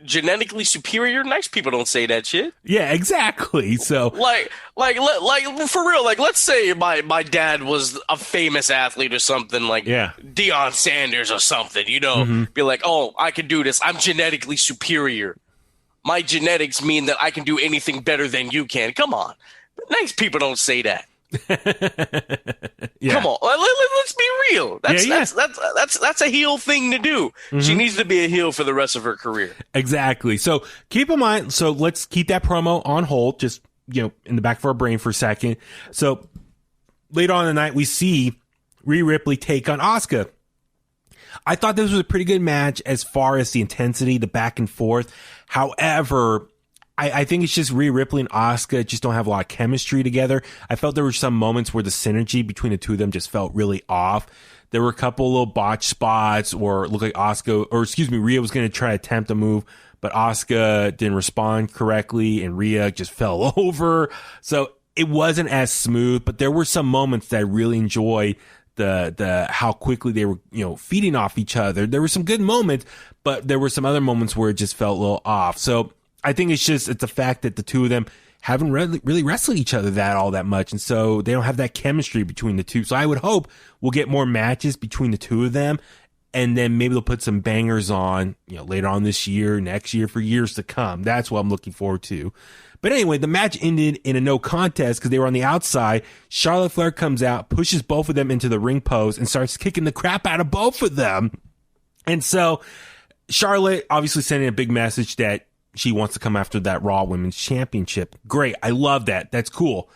Genetically superior? Nice people don't say that shit. Yeah, exactly. So, like for real. Like, let's say my dad was a famous athlete or something, like Deion Sanders or something. Be like, oh, I can do this. I'm genetically superior. My genetics mean that I can do anything better than you can. Come on, nice people don't say that. Come on, let's be real. That's a heel thing to do. She needs to be a heel for the rest of her career. Exactly. So keep in mind. So let's keep that promo on hold, just in the back of our brain for a second. So later on in the night, we see Rhea Ripley take on Asuka. I thought this was a pretty good match as far as the intensity, the back and forth. However, I think it's just Rhea Ripley and Asuka just don't have a lot of chemistry together. I felt there were some moments where the synergy between the two of them just felt really off. There were a couple little botch spots or it looked like Rhea was going to try to attempt a move, but Asuka didn't respond correctly and Rhea just fell over. So it wasn't as smooth, but there were some moments that I really enjoyed the how quickly they were, feeding off each other. There were some good moments, but there were some other moments where it just felt a little off. So I think it's the fact that the two of them haven't really wrestled each other all that much. And so they don't have that chemistry between the two. So I would hope we'll get more matches between the two of them. And then maybe they'll put some bangers on, later on this year, next year, for years to come. That's what I'm looking forward to. But anyway, the match ended in a no contest because they were on the outside. Charlotte Flair comes out, pushes both of them into the ring post and starts kicking the crap out of both of them. And so Charlotte obviously sending a big message that she wants to come after that Raw Women's Championship. Great. I love that. That's cool.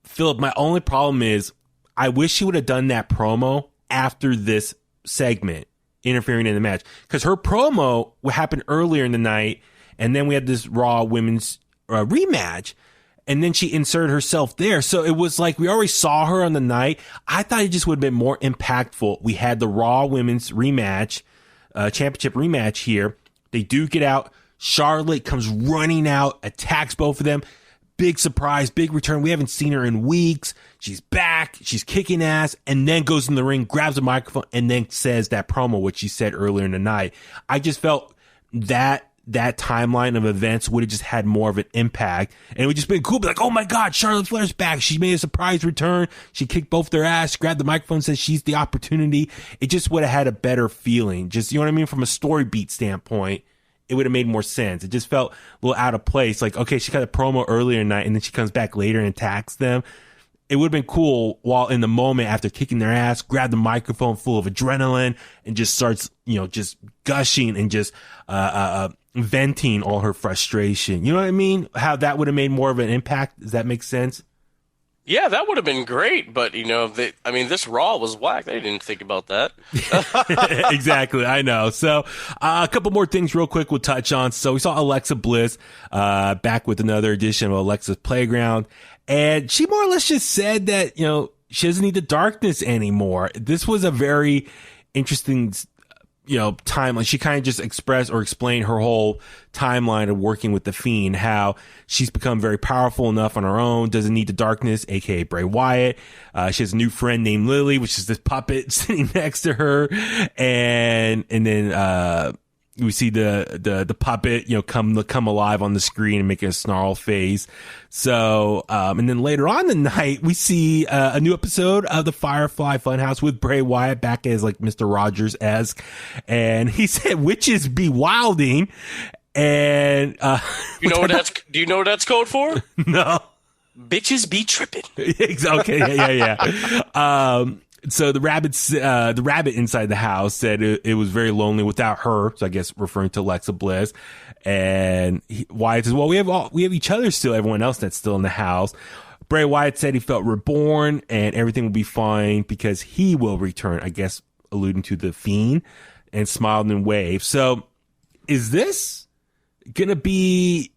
Philip, my only problem is I wish she would have done that promo after this segment, interfering in the match. Because her promo happened earlier in the night, and then we had this Raw Women's rematch, and then she inserted herself there. So it was like we already saw her on the night. I thought it just would have been more impactful. We had the Raw Women's rematch, championship rematch here. They duke it out. Charlotte comes running out, attacks both of them. Big surprise, big return. We haven't seen her in weeks. She's back. She's kicking ass, and then goes in the ring, grabs a microphone, and then says that promo, which she said earlier in the night. I just felt that timeline of events would have just had more of an impact, and it would just been cool. Be like, oh my God, Charlotte Flair's back. She made a surprise return. She kicked both their ass, grabbed the microphone, says she's the opportunity. It just would have had a better feeling. Just, you know what I mean? From a story beat standpoint, it would have made more sense. It just felt a little out of place. Like, okay, she got a promo earlier in the night and then she comes back later and attacks them. It would have been cool while in the moment after kicking their ass, grab the microphone full of adrenaline and just starts, just gushing and just, venting all her frustration. You know what I mean? How that would have made more of an impact. Does that make sense? Yeah, that would have been great, but this Raw was whack. They didn't think about that. Exactly, I know. So, a couple more things real quick we'll touch on. So we saw Alexa Bliss back with another edition of Alexa's Playground, and she more or less just said that she doesn't need the darkness anymore. This was a very interesting timeline. She kind of just expressed or explained her whole timeline of working with the Fiend, how she's become very powerful enough on her own, doesn't need the darkness, aka Bray Wyatt. She has a new friend named Lily, which is this puppet sitting next to her, and then we see the puppet come alive on the screen and make a snarl face. So and then later on the night we see a new episode of the Firefly Funhouse with Bray Wyatt back as like Mr. Rogers-esque, and he said witches be wilding, and do you know what that's code for? No. Bitches be tripping. Okay, yeah. So the rabbit inside the house said it was very lonely without her. So I guess referring to Alexa Bliss, and Wyatt says, well, we have each other still. Everyone else that's still in the house. Bray Wyatt said he felt reborn and everything will be fine because he will return. I guess alluding to the Fiend, and smiled and waved. So is this gonna be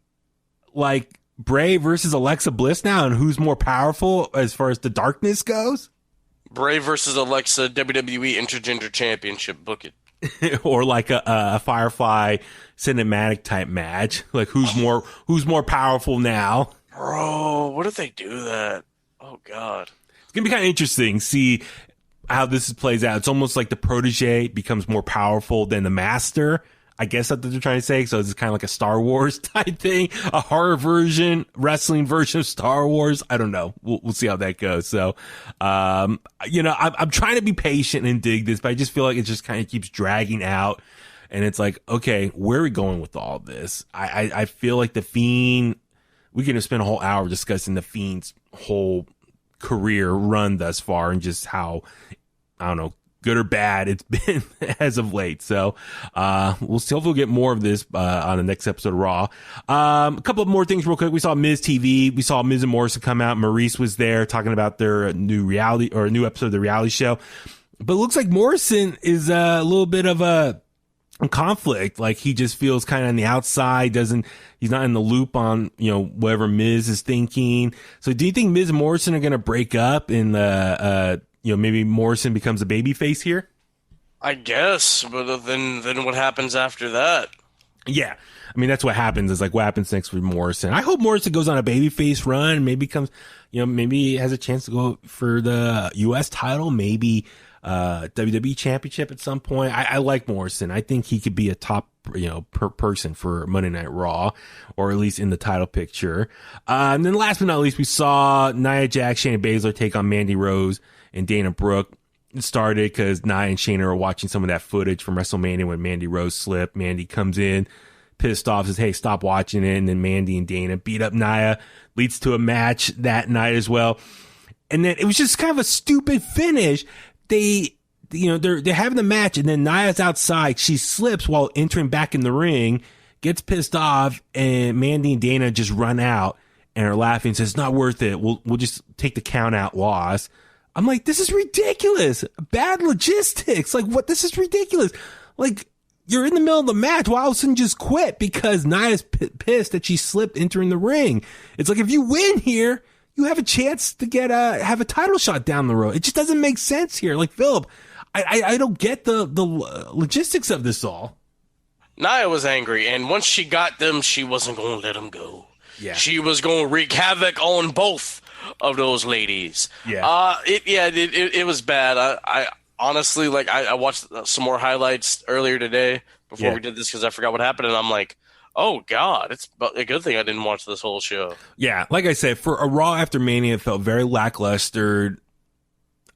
like Bray versus Alexa Bliss now, and who's more powerful as far as the darkness goes? Bray versus Alexa WWE Intergender Championship. Book it. Or like a Firefly cinematic type match. Like who's more powerful now? Bro, what if they do that? Oh God. It's gonna be kind of interesting. See how this plays out. It's almost like the protege becomes more powerful than the master. I guess that's what they're trying to say. So it's kind of like a Star Wars type thing, a horror version, wrestling version of Star Wars. I don't know. We'll see how that goes. So, I'm trying to be patient and dig this, but I just feel like it just kind of keeps dragging out. And it's like, okay, where are we going with all this? I feel like the Fiend, we can spend a whole hour discussing the Fiend's whole career run thus far and just how, I don't know, good or bad it's been as of late. So we'll still get more of this on the next episode of Raw. A couple of more things real quick. We saw Miz TV. We saw Miz and Morrison come out. Maurice was there talking about their new episode of the reality show. But it looks like Morrison is a little bit of a conflict. Like he just feels kind of on the outside, he's not in the loop on, whatever Miz is thinking. So do you think Miz and Morrison are going to break up and, maybe Morrison becomes a babyface here? I guess, but then what happens after that? Yeah. I mean, that's what happens. Is like what happens next with Morrison. I hope Morrison goes on a babyface run, maybe comes, maybe has a chance to go for the U.S. title, maybe WWE championship at some point. I like Morrison. I think he could be a top, person for Monday Night Raw, or at least in the title picture. And then last but not least, we saw Nia Jax, Shayna Baszler take on Mandy Rose and Dana Brooke. It started because Nia and Shayna are watching some of that footage from WrestleMania when Mandy Rose slipped. Mandy comes in, pissed off, says, "Hey, stop watching it." And then Mandy and Dana beat up Nia, leads to a match that night as well. And then it was just kind of a stupid finish. They're having the match, and then Nia's outside. She slips while entering back in the ring, gets pissed off, and Mandy and Dana just run out and are laughing. Says, "It's not worth it. We'll just take the count out loss." I'm like, this is ridiculous. Bad logistics. Like, what? This is ridiculous. Like, you're in the middle of the match. Why all of a sudden just quit? Because Nia's pissed that she slipped entering the ring. It's like, if you win here, you have a chance to have a title shot down the road. It just doesn't make sense here. Like, Philip, I don't get the logistics of this all. Nia was angry, and once she got them, she wasn't going to let them go. Yeah. She was going to wreak havoc on both of those ladies. Yeah. It was bad. I honestly, I watched some more highlights earlier today before we did this because I forgot what happened, and I'm like, oh God, it's a good thing I didn't watch this whole show. Yeah, like I said, for a Raw after Mania, it felt very lackluster,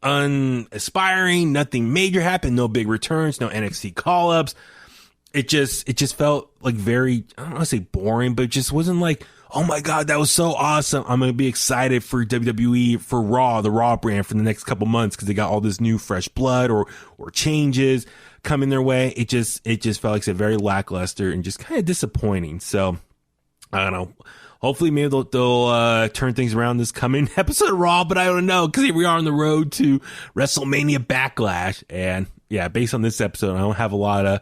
unaspiring. Nothing major happened. No big returns. No NXT call-ups. It just felt like very, I don't want to say boring, but it just wasn't like, oh my God, that was so awesome. I'm going to be excited for WWE, for Raw, the Raw brand for the next couple months because they got all this new fresh blood or changes coming their way. It just felt like it's very lackluster and just kind of disappointing. So I don't know. Hopefully maybe they'll turn things around this coming episode of Raw, but I don't know because here we are on the road to WrestleMania Backlash. And yeah, based on this episode, I don't have a lot of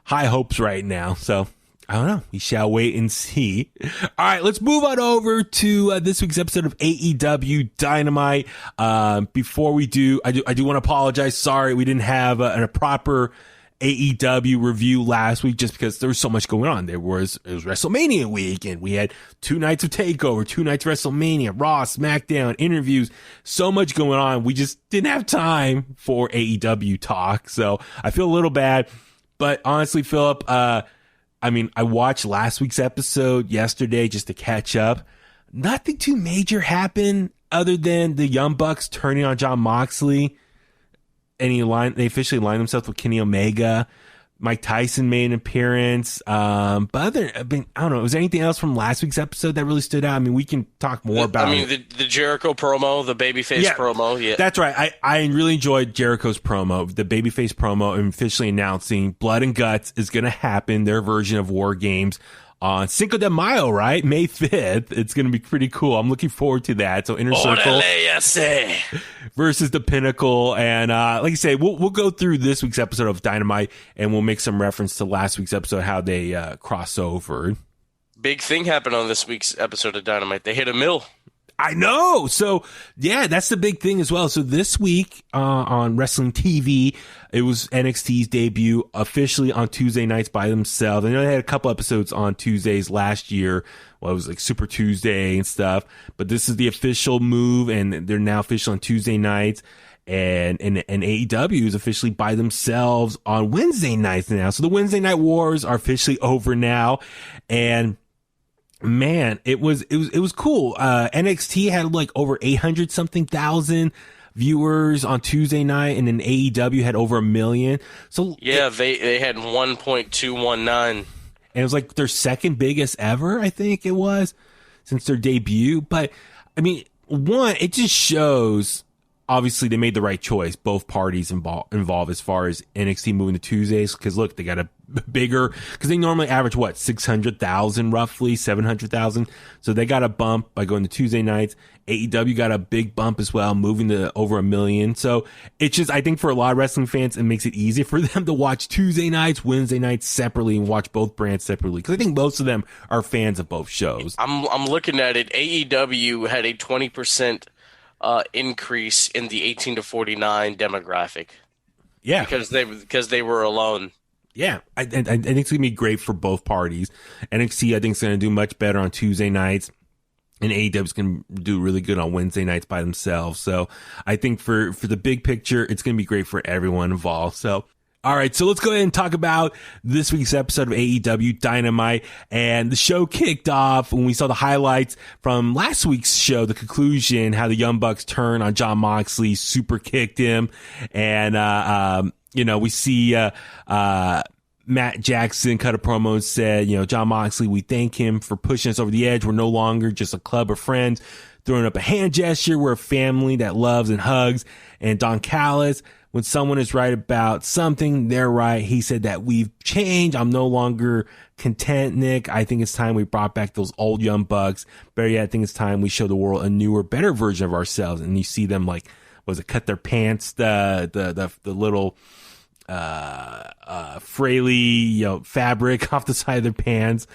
high hopes right now. So I don't know. We shall wait and see. All right, let's move on over to this week's episode of AEW Dynamite. Before we do, I do want to apologize. Sorry, we didn't have a proper AEW review last week just because there was so much going on. It was WrestleMania week, and we had 2 nights of TakeOver, 2 nights of WrestleMania, Raw, SmackDown, interviews, so much going on. We just didn't have time for AEW talk, so I feel a little bad. But honestly, Philip, I watched last week's episode yesterday just to catch up. Nothing too major happened other than the Young Bucks turning on Jon Moxley. And they officially lined themselves with Kenny Omega. Mike Tyson made an appearance. But I don't know. Was there anything else from last week's episode that really stood out? I mean, we can talk more about it. The Jericho promo, the babyface promo. Yeah, that's right. I really enjoyed Jericho's promo, the babyface promo, and officially announcing Blood and Guts is going to happen, their version of War Games, on Cinco de Mayo, right? May 5th. It's going to be pretty cool. I'm looking forward to that. So Inner Circle versus the Pinnacle. And like I say, we'll go through this week's episode of Dynamite, and we'll make some reference to last week's episode, how they cross over. Big thing happened on this week's episode of Dynamite. They hit a mill. I know. So, yeah, that's the big thing as well. So this week on Wrestling TV, it was NXT's debut officially on Tuesday nights by themselves. I know they had a couple episodes on Tuesdays last year. Well, it was like Super Tuesday and stuff. But this is the official move, and they're now official on Tuesday nights. And AEW is officially by themselves on Wednesday nights now. So the Wednesday Night Wars are officially over now. And man, it was cool. NXT had like over 800 something thousand viewers on Tuesday night, and then AEW had over 1 million. So yeah, they had 1.219, and it was like their second biggest ever, I think it was, since their debut. But I mean, one, it just shows obviously they made the right choice. Both parties involved as far as NXT moving to Tuesdays. Cause look, they got a bigger, cause they normally average 600,000 roughly, 700,000. So they got a bump by going to Tuesday nights. AEW got a big bump as well, moving to over 1 million. So it's just, I think for a lot of wrestling fans, it makes it easy for them to watch Tuesday nights, Wednesday nights separately and watch both brands separately. Cause I think most of them are fans of both shows. I'm looking at it. AEW had a 20% increase in the 18 to 49 demographic. Yeah. Because they were alone. Yeah, I think it's going to be great for both parties. NXT, I think, is going to do much better on Tuesday nights, and AEW is going to do really good on Wednesday nights by themselves. So I think for the big picture, it's going to be great for everyone involved. So, all right, so let's go ahead and talk about this week's episode of AEW Dynamite. And the show kicked off when we saw the highlights from last week's show, the conclusion, how the Young Bucks turned on Jon Moxley, super kicked him, and we see Matt Jackson cut a promo and said, Jon Moxley, we thank him for pushing us over the edge. We're no longer just a club of friends. Throwing up a hand gesture. We're a family that loves and hugs. And Don Callis, when someone is right about something, they're right. He said that we've changed. I'm no longer content, Nick. I think it's time we brought back those old Young Bucks. Better yet, I think it's time we show the world a newer, better version of ourselves. And you see them cut their pants, the little frayly, fabric off the side of their pants.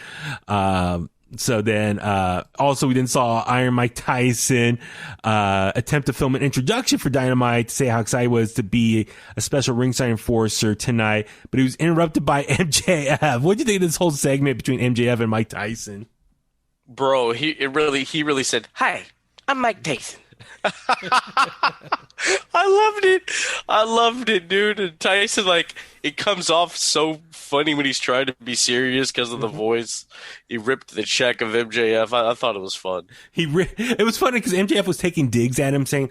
So then, also we then saw Iron Mike Tyson, attempt to film an introduction for Dynamite to say how excited he was to be a special ringside enforcer tonight, but he was interrupted by MJF. What do you think of this whole segment between MJF and Mike Tyson? Bro, he really said, "Hi, I'm Mike Tyson." I loved it, dude. And Tyson, it comes off so funny when he's trying to be serious because of the voice. He ripped the check of MJF. I thought it was fun. It was funny because MJF was taking digs at him, saying,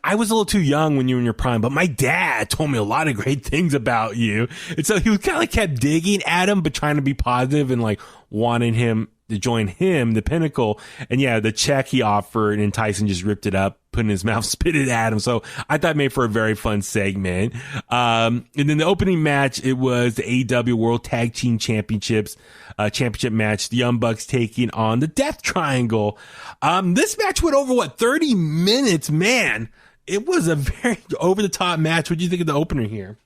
I was a little too young when you were in your prime, but my dad told me a lot of great things about you. And so he was kind of kept digging at him, but trying to be positive and wanting him to join him, the Pinnacle. And yeah, the check he offered, and Tyson just ripped it up, put it in his mouth, spit it at him. So I thought it made for a very fun segment. And then the opening match, it was the AEW World Tag Team championship match. The Young Bucks taking on the Death Triangle. This match went over 30 minutes, man. It was a very over the top match. What do you think of the opener here?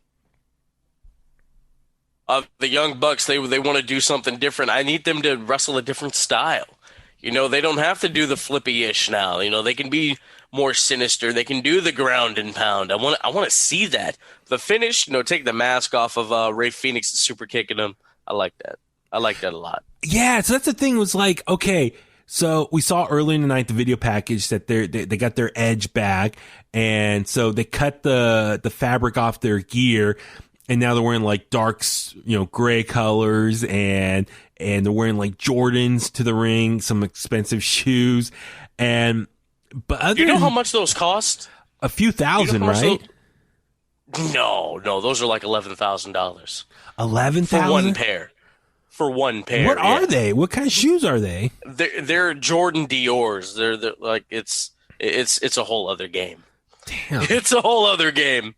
The Young Bucks, they want to do something different. I need them to wrestle a different style. They don't have to do the flippy-ish now. They can be more sinister. They can do the ground and pound. I want to see that. The finish, take the mask off of Ray Phoenix, super kicking him. I like that. I like that a lot. Yeah, so that's the thing. Was okay, so we saw early in the night the video package that they got their edge back, and so they cut the fabric off their gear. And now they're wearing dark, gray colors, and they're wearing Jordans to the ring, some expensive shoes, but you know how much those cost? A few thousand, right? No, those are $11,000. $11,000 for one pair. What are they? What kind of shoes are they? They're Jordan Dior's. They're it's a whole other game. Damn, it's a whole other game.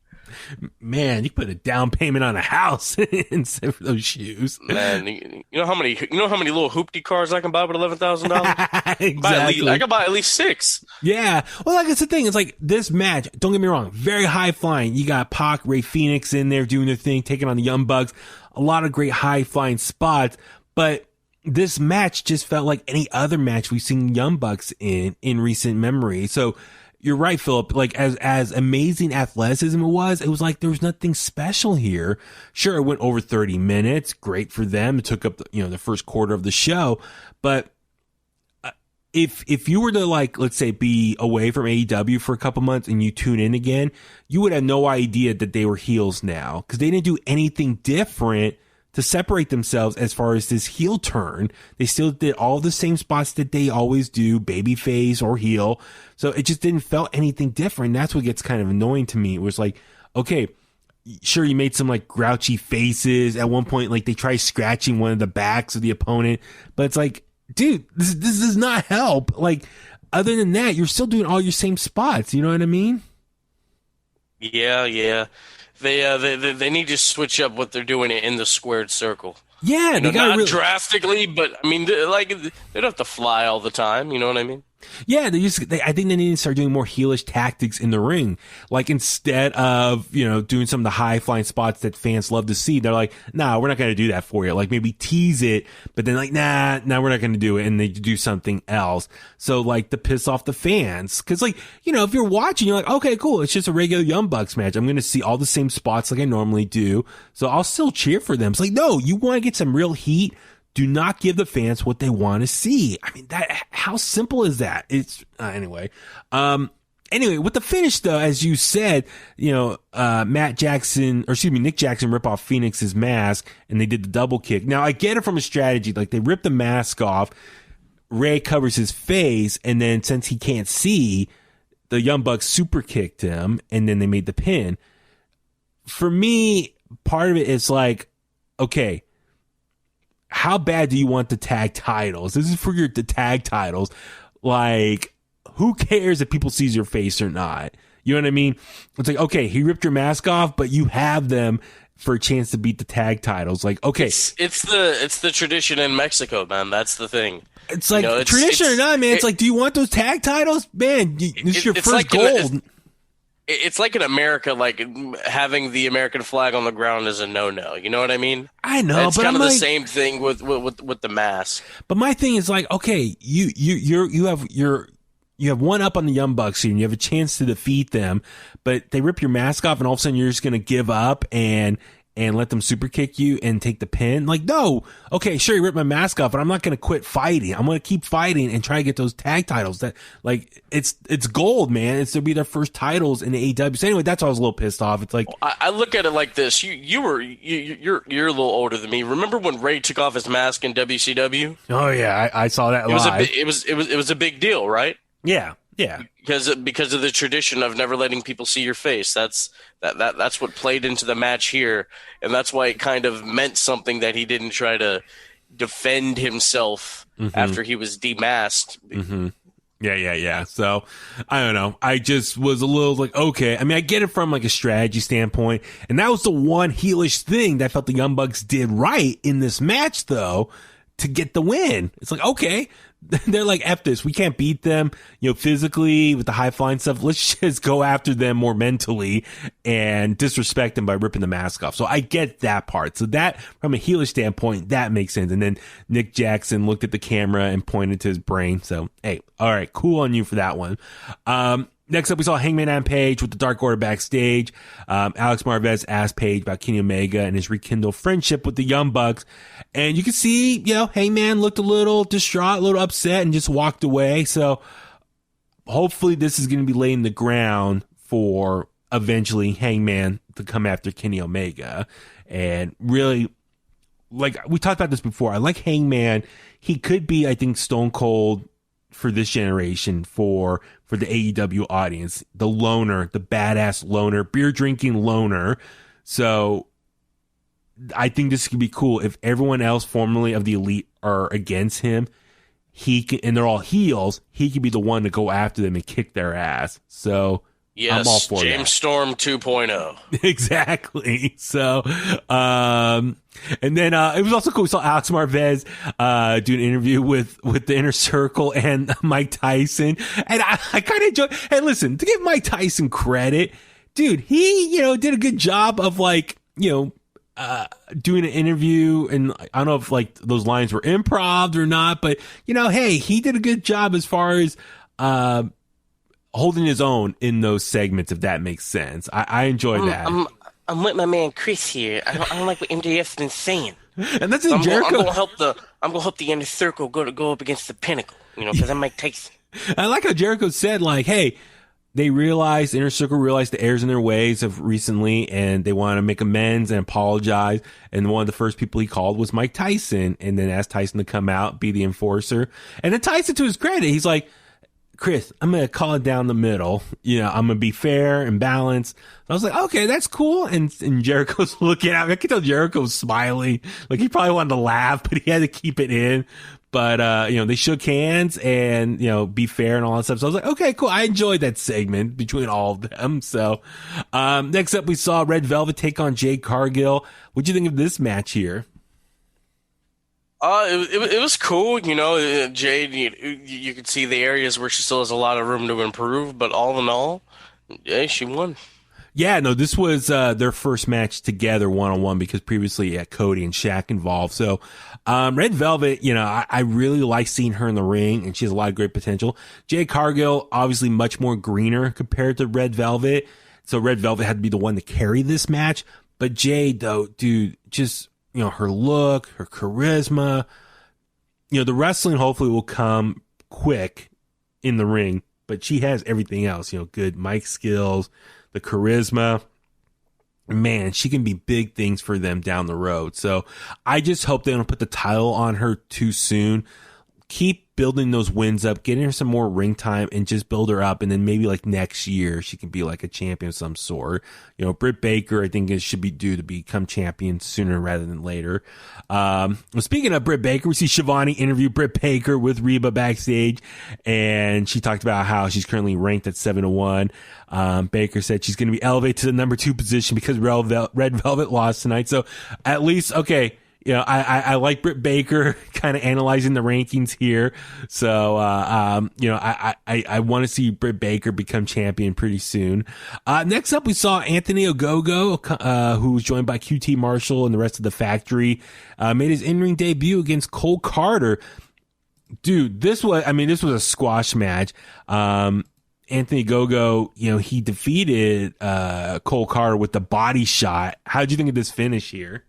Man, you put a down payment on a house instead for those shoes. Man, you know how many little hoopty cars I can buy with $11,000? Exactly. I can buy at least 6. Yeah. Well, that's the thing. It's this match, don't get me wrong, very high flying. You got Pac, Ray Phoenix in there doing their thing, taking on the Young Bucks. A lot of great high flying spots, but this match just felt like any other match we've seen Young Bucks in recent memory. So you're right, Philip. As amazing athleticism it was there was nothing special here. Sure, it went over 30 minutes. Great for them. It took up the first quarter of the show. But if you were to let's say be away from AEW for a couple months and you tune in again, you would have no idea that they were heels now, because they didn't do anything different to separate themselves as far as this heel turn. They still did all the same spots that they always do, babyface or heel. So it just didn't felt anything different. That's what gets kind of annoying to me. It was okay, sure, you made some grouchy faces. At one point, they try scratching one of the backs of the opponent, but it's dude, this does not help. Other than that, you're still doing all your same spots. You know what I mean? Yeah. They need to switch up what they're doing in the squared circle. Yeah, they not got drastically, but I mean, they don't have to fly all the time. You know what I mean? Yeah, I think they need to start doing more heelish tactics in the ring. Like, instead of, doing some of the high flying spots that fans love to see, they're like, nah, we're not going to do that for you. Like, maybe tease it, but then like, nah, we're not going to do it. And they do something else. So, like, to piss off the fans. Cause like, if you're watching, you're like, okay, cool. It's just a regular Young Bucks match. I'm going to see all the same spots like I normally do. So I'll still cheer for them. It's like, no, you want to get some real heat. Do not give the fans what they want to see. I mean, how simple is that? It's anyway. Anyway, with the finish though, as you said, Nick Jackson rip off Phoenix's mask and they did the double kick. Now I get it from a strategy. Like, they rip the mask off, Ray covers his face, and then since he can't see, the Young Bucks super kicked him, and then they made the pin. For me, part of it is like, okay, how bad do you want the tag titles? This is for the tag titles. Like, who cares if people sees your face or not? You know what I mean? It's like, okay, he ripped your mask off, but you have them for a chance to beat the tag titles. Like, okay, it's the tradition in Mexico, man. That's the thing. It's like, tradition or not, man. It's like, do you want those tag titles, man? This is your first gold. It's like in America, like having the American flag on the ground is a no-no. You know what I mean? I know, it's but kind I'm of the like, same thing with the mask. But my thing is like, okay, you have one up on the Young Bucks here, and you have a chance to defeat them, but they rip your mask off, and all of a sudden you're just gonna give up and let them super kick you and take the pin. Like, no, okay, sure, you ripped my mask off, but I'm not gonna quit fighting. I'm gonna keep fighting and try to get those tag titles. That, like, it's gold, man. It's to be their first titles in the AEW. So anyway, that's why I was a little pissed off. It's like, I look at it like this. You're a little older than me. Remember when Ray took off his mask in WCW? Oh yeah, I saw that live. It was a big deal, right? Yeah. Because of the tradition of never letting people see your face. That's what played into the match here, and that's why it kind of meant something that he didn't try to defend himself after he was demasked. Mm-hmm. Yeah. So I don't know. I just was a little like, okay. I mean, I get it from like a strategy standpoint, and that was the one heelish thing that I felt the Young Bucks did right in this match, though, to get the win. It's like, okay. They're like, F this. We can't beat them, physically with the high flying stuff. Let's just go after them more mentally and disrespect them by ripping the mask off. So I get that part. So that, from a heelish standpoint, that makes sense. And then Nick Jackson looked at the camera and pointed to his brain. So, hey, all right, cool on you for that one. Next up, we saw Hangman Adam Page with the Dark Order backstage. Alex Marvez asked Page about Kenny Omega and his rekindled friendship with the Young Bucks. And you can see, Hangman looked a little distraught, a little upset, and just walked away. So hopefully this is going to be laying the ground for eventually Hangman to come after Kenny Omega. And really, like we talked about this before, I like Hangman. He could be, I think, Stone Cold for this generation, for the AEW audience, the loner, the badass loner, beer drinking loner. So I think this could be cool if everyone else formerly of the Elite are against him. He can, and they're all heels. He could be the one to go after them and kick their ass. So yes, I'm all for James that. Storm 2.0. Exactly. So, and then it was also cool. We saw Alex Marvez do an interview with the Inner Circle and Mike Tyson, and I kind of enjoyed. Hey, listen, to give Mike Tyson credit, dude, he did a good job of doing an interview, and I don't know if like those lines were improv or not, but hey, he did a good job as far as holding his own in those segments, if that makes sense. I enjoy that. I'm with my man Chris here. I don't like what MJF's been saying. And that's in Jericho. I'm gonna help the Inner Circle go up against the Pinnacle. Because I'm Mike Tyson. I like how Jericho said, like, hey, they realized, Inner Circle realized the errors in their ways of recently, and they want to make amends and apologize. And one of the first people he called was Mike Tyson, and then asked Tyson to come out, be the enforcer. And then Tyson, to his credit, he's like, Chris, I'm going to call it down the middle. I'm going to be fair and balanced. I was like, okay, that's cool. And Jericho's looking at me. I could tell Jericho was smiling. Like, he probably wanted to laugh, but he had to keep it in. But, they shook hands and, be fair and all that stuff. So I was like, okay, cool. I enjoyed that segment between all of them. So, next up we saw Red Velvet take on Jade Cargill. What'd you think of this match here? It was cool, Jade, you could see the areas where she still has a lot of room to improve, but all in all, yeah, she won. Yeah, no, this was their first match together one-on-one because previously Cody and Shaq involved. So, Red Velvet, I really like seeing her in the ring, and she has a lot of great potential. Jade Cargill, obviously much more greener compared to Red Velvet. So Red Velvet had to be the one to carry this match. But Jade, though, dude, just, her look, her charisma, the wrestling hopefully will come quick in the ring, but she has everything else, good mic skills, the charisma. Man, she can be big things for them down the road. So I just hope they don't put the title on her too soon. Keep building those wins up, getting her some more ring time, and just build her up. And then maybe like next year, she can be like a champion of some sort. Britt Baker, I think it should be due to become champion sooner rather than later. Speaking of Britt Baker, we see Shivani interview Britt Baker with Reba backstage, and she talked about how she's currently ranked at 7-1. Baker said she's going to be elevated to the number 2 position because Red Velvet lost tonight. So at least, okay. I like Britt Baker kind of analyzing the rankings here. So, I want to see Britt Baker become champion pretty soon. Next up, we saw Anthony Ogogo, who was joined by QT Marshall and the rest of the factory, made his in-ring debut against Cole Carter. Dude, this was a squash match. Anthony Gogo, he defeated, Cole Carter with the body shot. How'd you think of this finish here?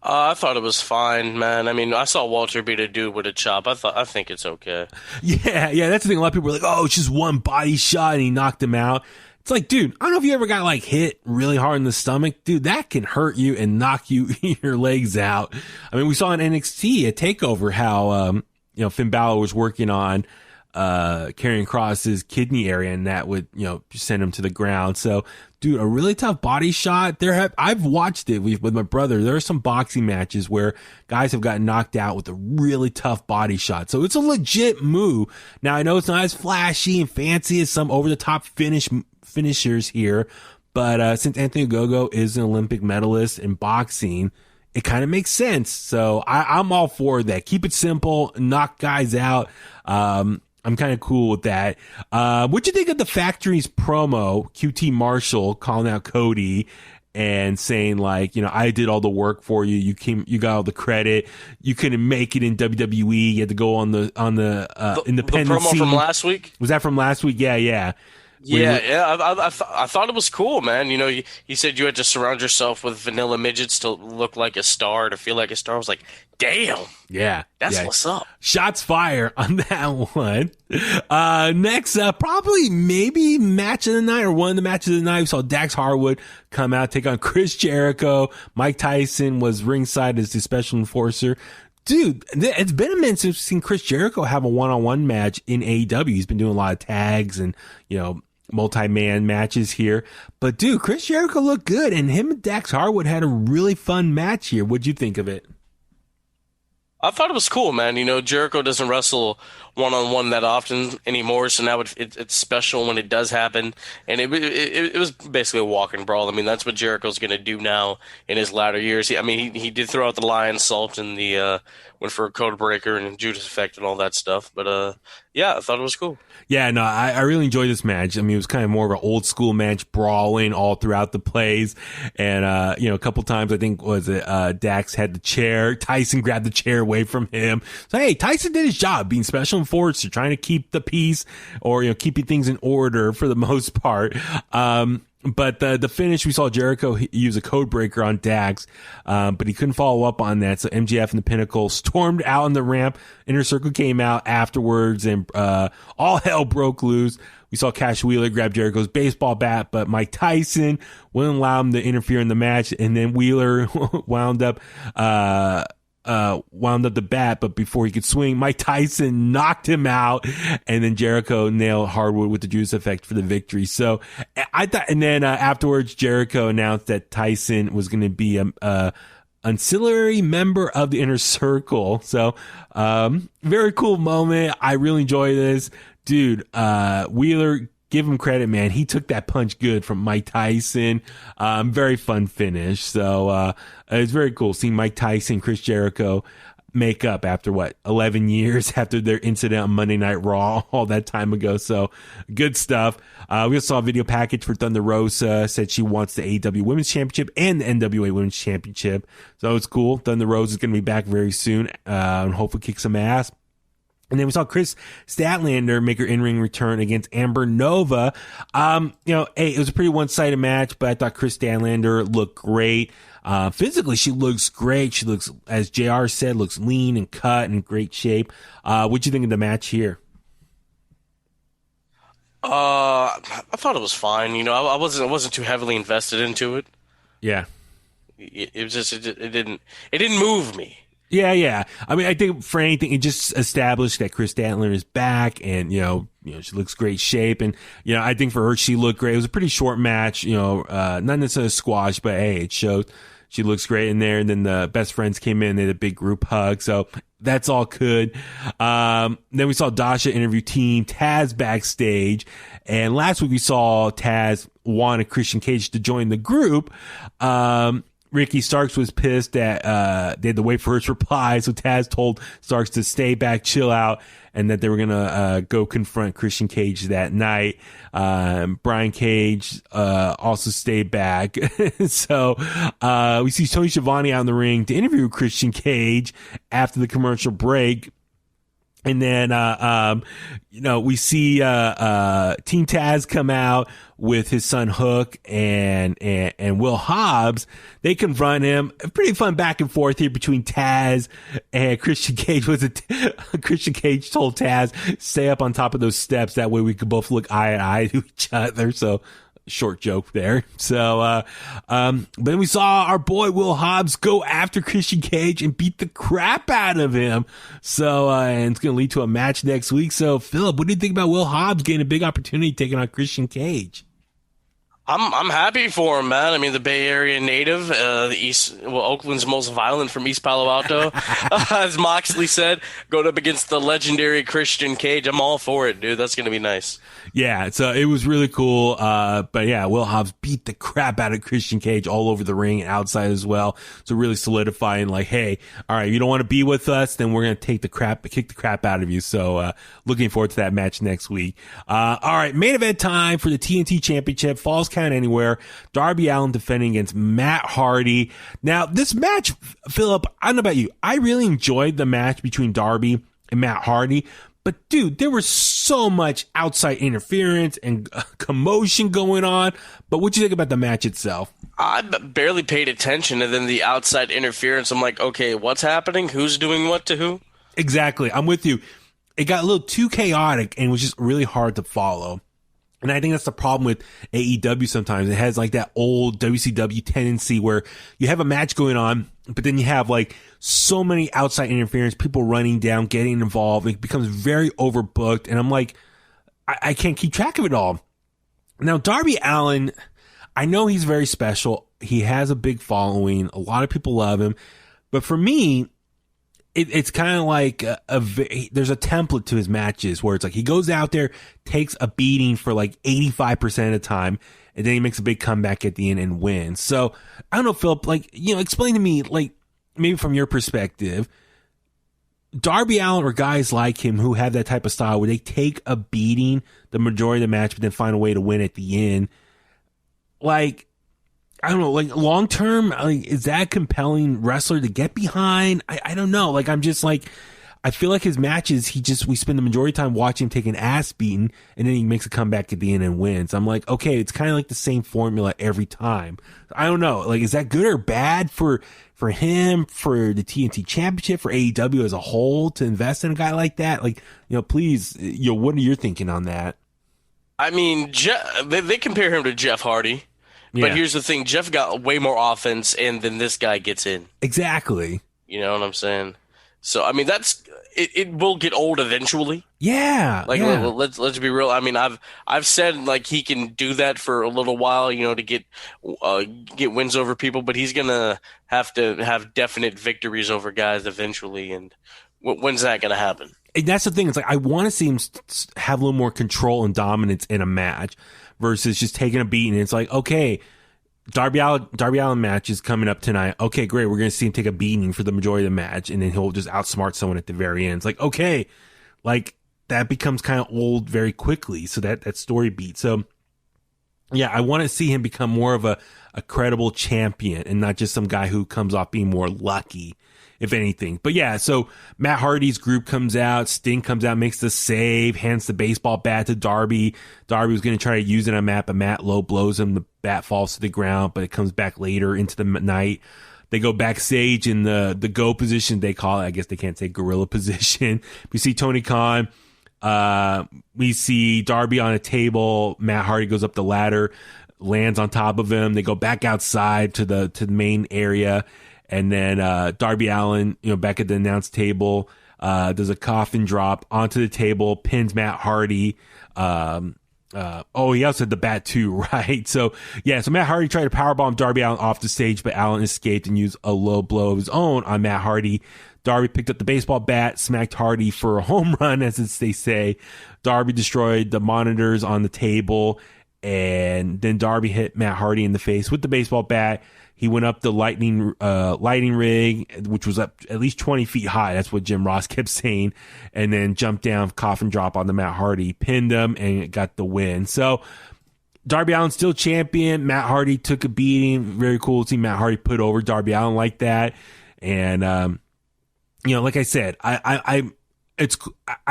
I thought it was fine, man. I saw Walter beat a dude with a chop. I think it's okay. Yeah, that's the thing. A lot of people were like, oh, it's just one body shot and he knocked him out. It's like, dude, I don't know if you ever got like hit really hard in the stomach. Dude, that can hurt you and knock your legs out. We saw in NXT, a TakeOver, how, Finn Balor was working on carrying across his kidney area, and that would, send him to the ground. So, dude, a really tough body shot. I've watched it with my brother. There are some boxing matches where guys have gotten knocked out with a really tough body shot. So it's a legit move. Now, I know it's not as flashy and fancy as some over-the-top finishers here, but since Anthony Ogogo is an Olympic medalist in boxing, it kind of makes sense. So I'm all for that. Keep it simple, knock guys out. I'm kind of cool with that. What'd you think of the factory's promo? QT Marshall calling out Cody and saying like, I did all the work for you. You got all the credit. You couldn't make it in WWE. You had to go on the independent the promo scene. From last week. Was that from last week? Yeah. I thought it was cool, man. He said you had to surround yourself with vanilla midgets to look like a star, to feel like a star. I was like, damn. Yeah. That's what's up. Shots fire on that one. Next up, probably maybe match of the night or one of the matches of the night. We saw Dax Harwood come out, take on Chris Jericho. Mike Tyson was ringside as the special enforcer. Dude, it's been a minute since we've seen Chris Jericho have a one-on-one match in AEW. He's been doing a lot of tags and, multi-man matches here. But, dude, Chris Jericho looked good, and him and Dax Harwood had a really fun match here. What'd you think of it? I thought it was cool, man. Jericho doesn't wrestle one-on-one that often anymore, so now it's special when it does happen. And it was basically a walk and brawl. that's what Jericho's going to do now in his latter years. He did throw out the Lion Salt and the went for a code breaker and Judas Effect and all that stuff. But, yeah, I thought it was cool. Yeah, no, I really enjoyed this match. It was kind of more of an old school match, brawling all throughout the plays. And, a couple times, I think, Dax had the chair. Tyson grabbed the chair away from him. So, hey, Tyson did his job being special enforcer, trying to keep the peace or, keeping things in order for the most part. But the finish, we saw Jericho use a code breaker on Dax, but he couldn't follow up on that. So MJF and the Pinnacle stormed out on the ramp. Inner Circle came out afterwards, and all hell broke loose. We saw Cash Wheeler grab Jericho's baseball bat, but Mike Tyson wouldn't allow him to interfere in the match. And then Wheeler wound up the bat, but before he could swing, Mike Tyson knocked him out, and then Jericho nailed Hardwood with the Juice Effect for the victory. So I thought, and then afterwards, Jericho announced that Tyson was going to be ancillary member of the Inner Circle. So, very cool moment. I really enjoy this. Dude, Wheeler, give him credit, man. He took that punch good from Mike Tyson. Very fun finish. So, it's very cool seeing Mike Tyson, Chris Jericho make up after 11 years after their incident on Monday Night Raw all that time ago. So good stuff. We also saw a video package for Thunder Rosa, said she wants the AEW Women's Championship and the NWA Women's Championship. So it's cool. Thunder Rosa is going to be back very soon, and hopefully kick some ass. And then we saw Chris Statlander make her in-ring return against Amber Nova. It was a pretty one-sided match, but I thought Chris Statlander looked great. Physically, she looks great. She looks, as JR said, looks lean and cut and in great shape. What'd you think of the match here? I thought it was fine. I wasn't too heavily invested into it. Yeah. It was just, it didn't move me. Yeah. I mean, I think for anything, it just established that Chris Statlander is back, and she looks great shape, and I think for her, she looked great. It was a pretty short match, not necessarily a squash, but hey, it showed she looks great in there. And then the best friends came in, they had a big group hug, so that's all good. Then we saw Dasha interview Team Taz backstage, and last week we saw Taz wanted Christian Cage to join the group. Ricky Starks was pissed that they had to wait for his reply, so Taz told Starks to stay back, chill out, and that they were gonna go confront Christian Cage that night. Brian Cage also stayed back. So we see Tony Schiavone out in the ring to interview Christian Cage after the commercial break. And then, we see, Team Taz come out with his son Hook and Will Hobbs. They confront him. A pretty fun back and forth here between Taz and Christian Cage. Christian Cage told Taz, stay up on top of those steps. That way we could both look eye to eye to each other. So, short joke there. So, but then we saw our boy Will Hobbs go after Christian Cage and beat the crap out of him. So, and it's going to lead to a match next week. So, Philip, what do you think about Will Hobbs getting a big opportunity taking on Christian Cage? I'm happy for him, man. I mean, the Bay Area native, Oakland's most violent from East Palo Alto, as Moxley said, going up against the legendary Christian Cage. I'm all for it, dude. That's going to be nice. Yeah, so it was really cool. But yeah, Will Hobbs beat the crap out of Christian Cage all over the ring and outside as well. So really solidifying, like, hey, all right, you don't want to be with us, then we're going to kick the crap out of you. So looking forward to that match next week. All right, main event time for the TNT Championship. Falls Count Anywhere. Darby Allen defending against Matt Hardy. Now, this match, Philip, I don't know about you, I really enjoyed the match between Darby and Matt Hardy. But dude, there was so much outside interference and commotion going on. But what'd you think about the match itself? I barely paid attention, and then the outside interference, I'm like, okay, what's happening? Who's doing what to who? Exactly. I'm with you. It got a little too chaotic and it was just really hard to follow. And I think that's the problem with AEW sometimes. It has like that old WCW tendency where you have a match going on, but then you have like so many outside interference, people running down, getting involved. It becomes very overbooked. And I'm like, I can't keep track of it all. Now, Darby Allen, I know he's very special. He has a big following. A lot of people love him. But for me, it's kind of like there's a template to his matches where it's like he goes out there, takes a beating for like 85% of the time, and then he makes a big comeback at the end and wins. So I don't know, Philip, like, explain to me, like, maybe from your perspective, Darby Allen or guys like him who have that type of style where they take a beating the majority of the match, but then find a way to win at the end. Like, I don't know, like long term, like, is that a compelling wrestler to get behind? I don't know. Like, I'm just like, I feel like his matches, we spend the majority of time watching him take an ass beating and then he makes a comeback at the end and wins. I'm like, okay, it's kind of like the same formula every time. I don't know. Like, is that good or bad for him, for the TNT Championship, for AEW as a whole to invest in a guy like that? Like, please, what are your thinking on that? I mean, they compare him to Jeff Hardy. But here's the thing, Jeff got way more offense and then this guy gets in. Exactly. You know what I'm saying? So I mean, it will get old eventually. Yeah, Like yeah. let's be real. I mean, I've said like he can do that for a little while, to get wins over people, but he's gonna have to have definite victories over guys eventually. And when's that gonna happen? And that's the thing. It's like I want to see him have a little more control and dominance in a match versus just taking a beating. It's like, okay, Darby Allen match is coming up tonight. Okay, great. We're going to see him take a beating for the majority of the match, and then he'll just outsmart someone at the very end. It's like, okay, like that becomes kind of old very quickly. So that story beat. So yeah, I want to see him become more of a credible champion and not just some guy who comes off being more lucky, if anything. But yeah, so Matt Hardy's group comes out, Sting comes out, makes the save, hands the baseball bat to Darby. Darby was going to try to use it on Matt, but Matt low blows him. The bat falls to the ground, but it comes back later into the night. They go backstage in the go position, they call it. I guess they can't say gorilla position. We see Tony Khan. We see Darby on a table. Matt Hardy goes up the ladder, lands on top of him. They go back outside to the main area. And then Darby Allen, back at the announce table, does a coffin drop onto the table, pins Matt Hardy. He also had the bat too, right? So Matt Hardy tried to powerbomb Darby Allen off the stage, but Allen escaped and used a low blow of his own on Matt Hardy. Darby picked up the baseball bat, smacked Hardy for a home run, as they say. Darby destroyed the monitors on the table, and then Darby hit Matt Hardy in the face with the baseball bat. He went up the lighting rig, which was up at least 20 feet high. That's what Jim Ross kept saying. And then jumped down, coffin drop on the Matt Hardy, pinned him, and got the win. So Darby Allen still champion. Matt Hardy took a beating. Very cool to see Matt Hardy put over Darby Allen like that. And, like I said, I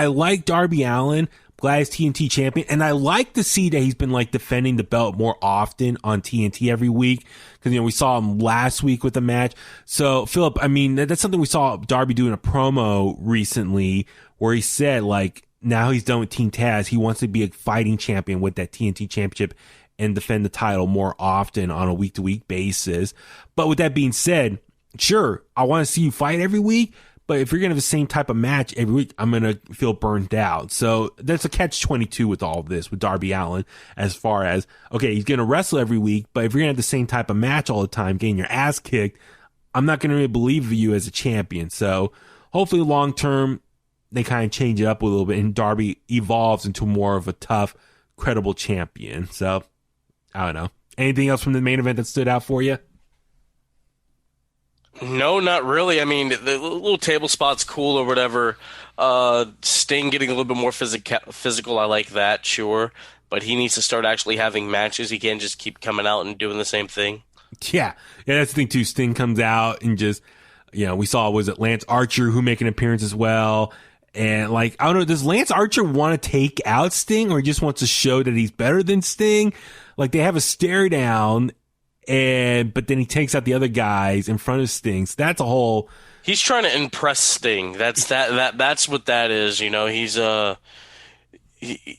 like Darby Allen. Glad he's TNT champion, and I like to see that he's been like defending the belt more often on TNT every week, because we saw him last week with the match. So Philip, I mean, that's something we saw Darby do in a promo recently where he said like now he's done with Team Taz, he wants to be a fighting champion with that TNT championship and defend the title more often on a week to week basis. But with that being said, sure, I want to see you fight every week. But if you're going to have the same type of match every week, I'm going to feel burned out. So there's a catch-22 with all of this, with Darby Allen, as far as, okay, he's going to wrestle every week, but if you're going to have the same type of match all the time, getting your ass kicked, I'm not going to really believe you as a champion. So hopefully long-term, they kind of change it up a little bit, and Darby evolves into more of a tough, credible champion. So, I don't know. Anything else from the main event that stood out for you? No, not really. I mean, the little table spot's cool or whatever. Sting getting a little bit more physical, I like that, sure. But he needs to start actually having matches. He can't just keep coming out and doing the same thing. Yeah, that's the thing, too. Sting comes out and just, we saw, was it Lance Archer who make an appearance as well? And, like, I don't know, does Lance Archer want to take out Sting, or he just wants to show that he's better than Sting? Like, they have a stare down, but then he takes out the other guys in front of Sting. So that's a whole. He's trying to impress Sting. That's what that is. He's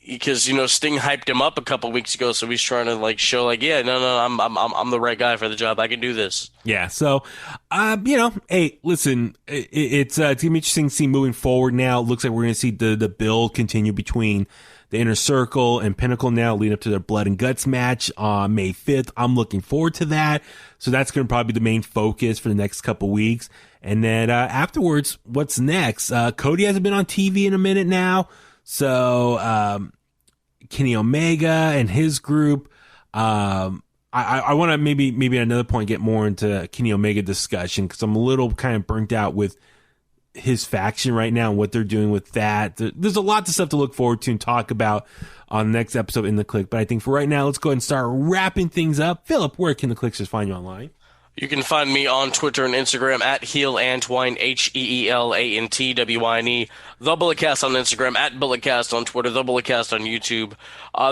because Sting hyped him up a couple weeks ago, so he's trying to like show like, yeah, no, I'm the right guy for the job. I can do this. Yeah. So, hey, listen, it's gonna be interesting to see moving forward. Now, it looks like we're gonna see the build continue between the Inner Circle and Pinnacle now, leading up to their Blood and Guts match on May 5th. I'm looking forward to that. So that's going to probably be the main focus for the next couple weeks. And then afterwards, what's next? Cody hasn't been on TV in a minute now. So Kenny Omega and his group. I want to maybe at another point get more into Kenny Omega discussion, because I'm a little kind of burnt out with his faction right now and what they're doing with that. There's a lot of stuff to look forward to and talk about on the next episode in the Kliq. But I think for right now, let's go ahead and start wrapping things up. Philip, where can the Kliqsters find you online? You can find me on Twitter and Instagram at HeelAntwine, HeelAntWyne. The Bulletcast on Instagram, at Bulletcast on Twitter, The Bulletcast on YouTube.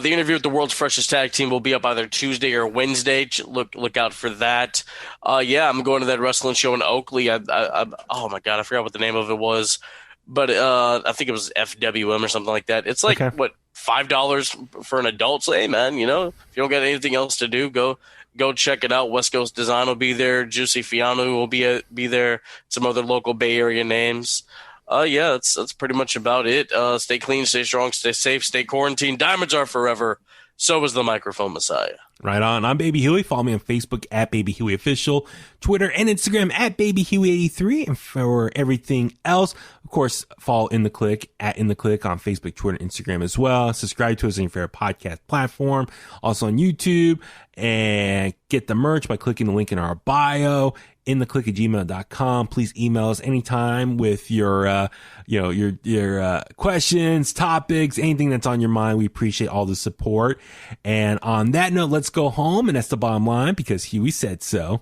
The interview with the world's freshest tag team will be up either Tuesday or Wednesday. Look out for that. I'm going to that wrestling show in Oakley. Oh my God, I forgot what the name of it was. But I think it was FWM or something like that. It's like, $5 for an adult? So, hey, man, if you don't got anything else to do, go Go check it out. West Coast Design will be there. Juicy Fiano will be there. Some other local Bay Area names. Yeah, that's pretty much about it. Stay clean, stay strong, stay safe, stay quarantined. Diamonds are forever. So is the Microphone Messiah. Right on. I'm Baby Huey. Follow me on Facebook at Baby Huey Official, Twitter and Instagram at Baby Huey83. And for everything else, of course, follow In The Kliq at In The Kliq on Facebook, Twitter, and Instagram as well. Subscribe to us on your favorite podcast platform. Also on YouTube. And get the merch by clicking the link in our bio. inthekliq@gmail.com. Please email us anytime with your questions, topics, anything that's on your mind. We appreciate all the support. And on that note, let's go home. And that's the bottom line because Huey said so.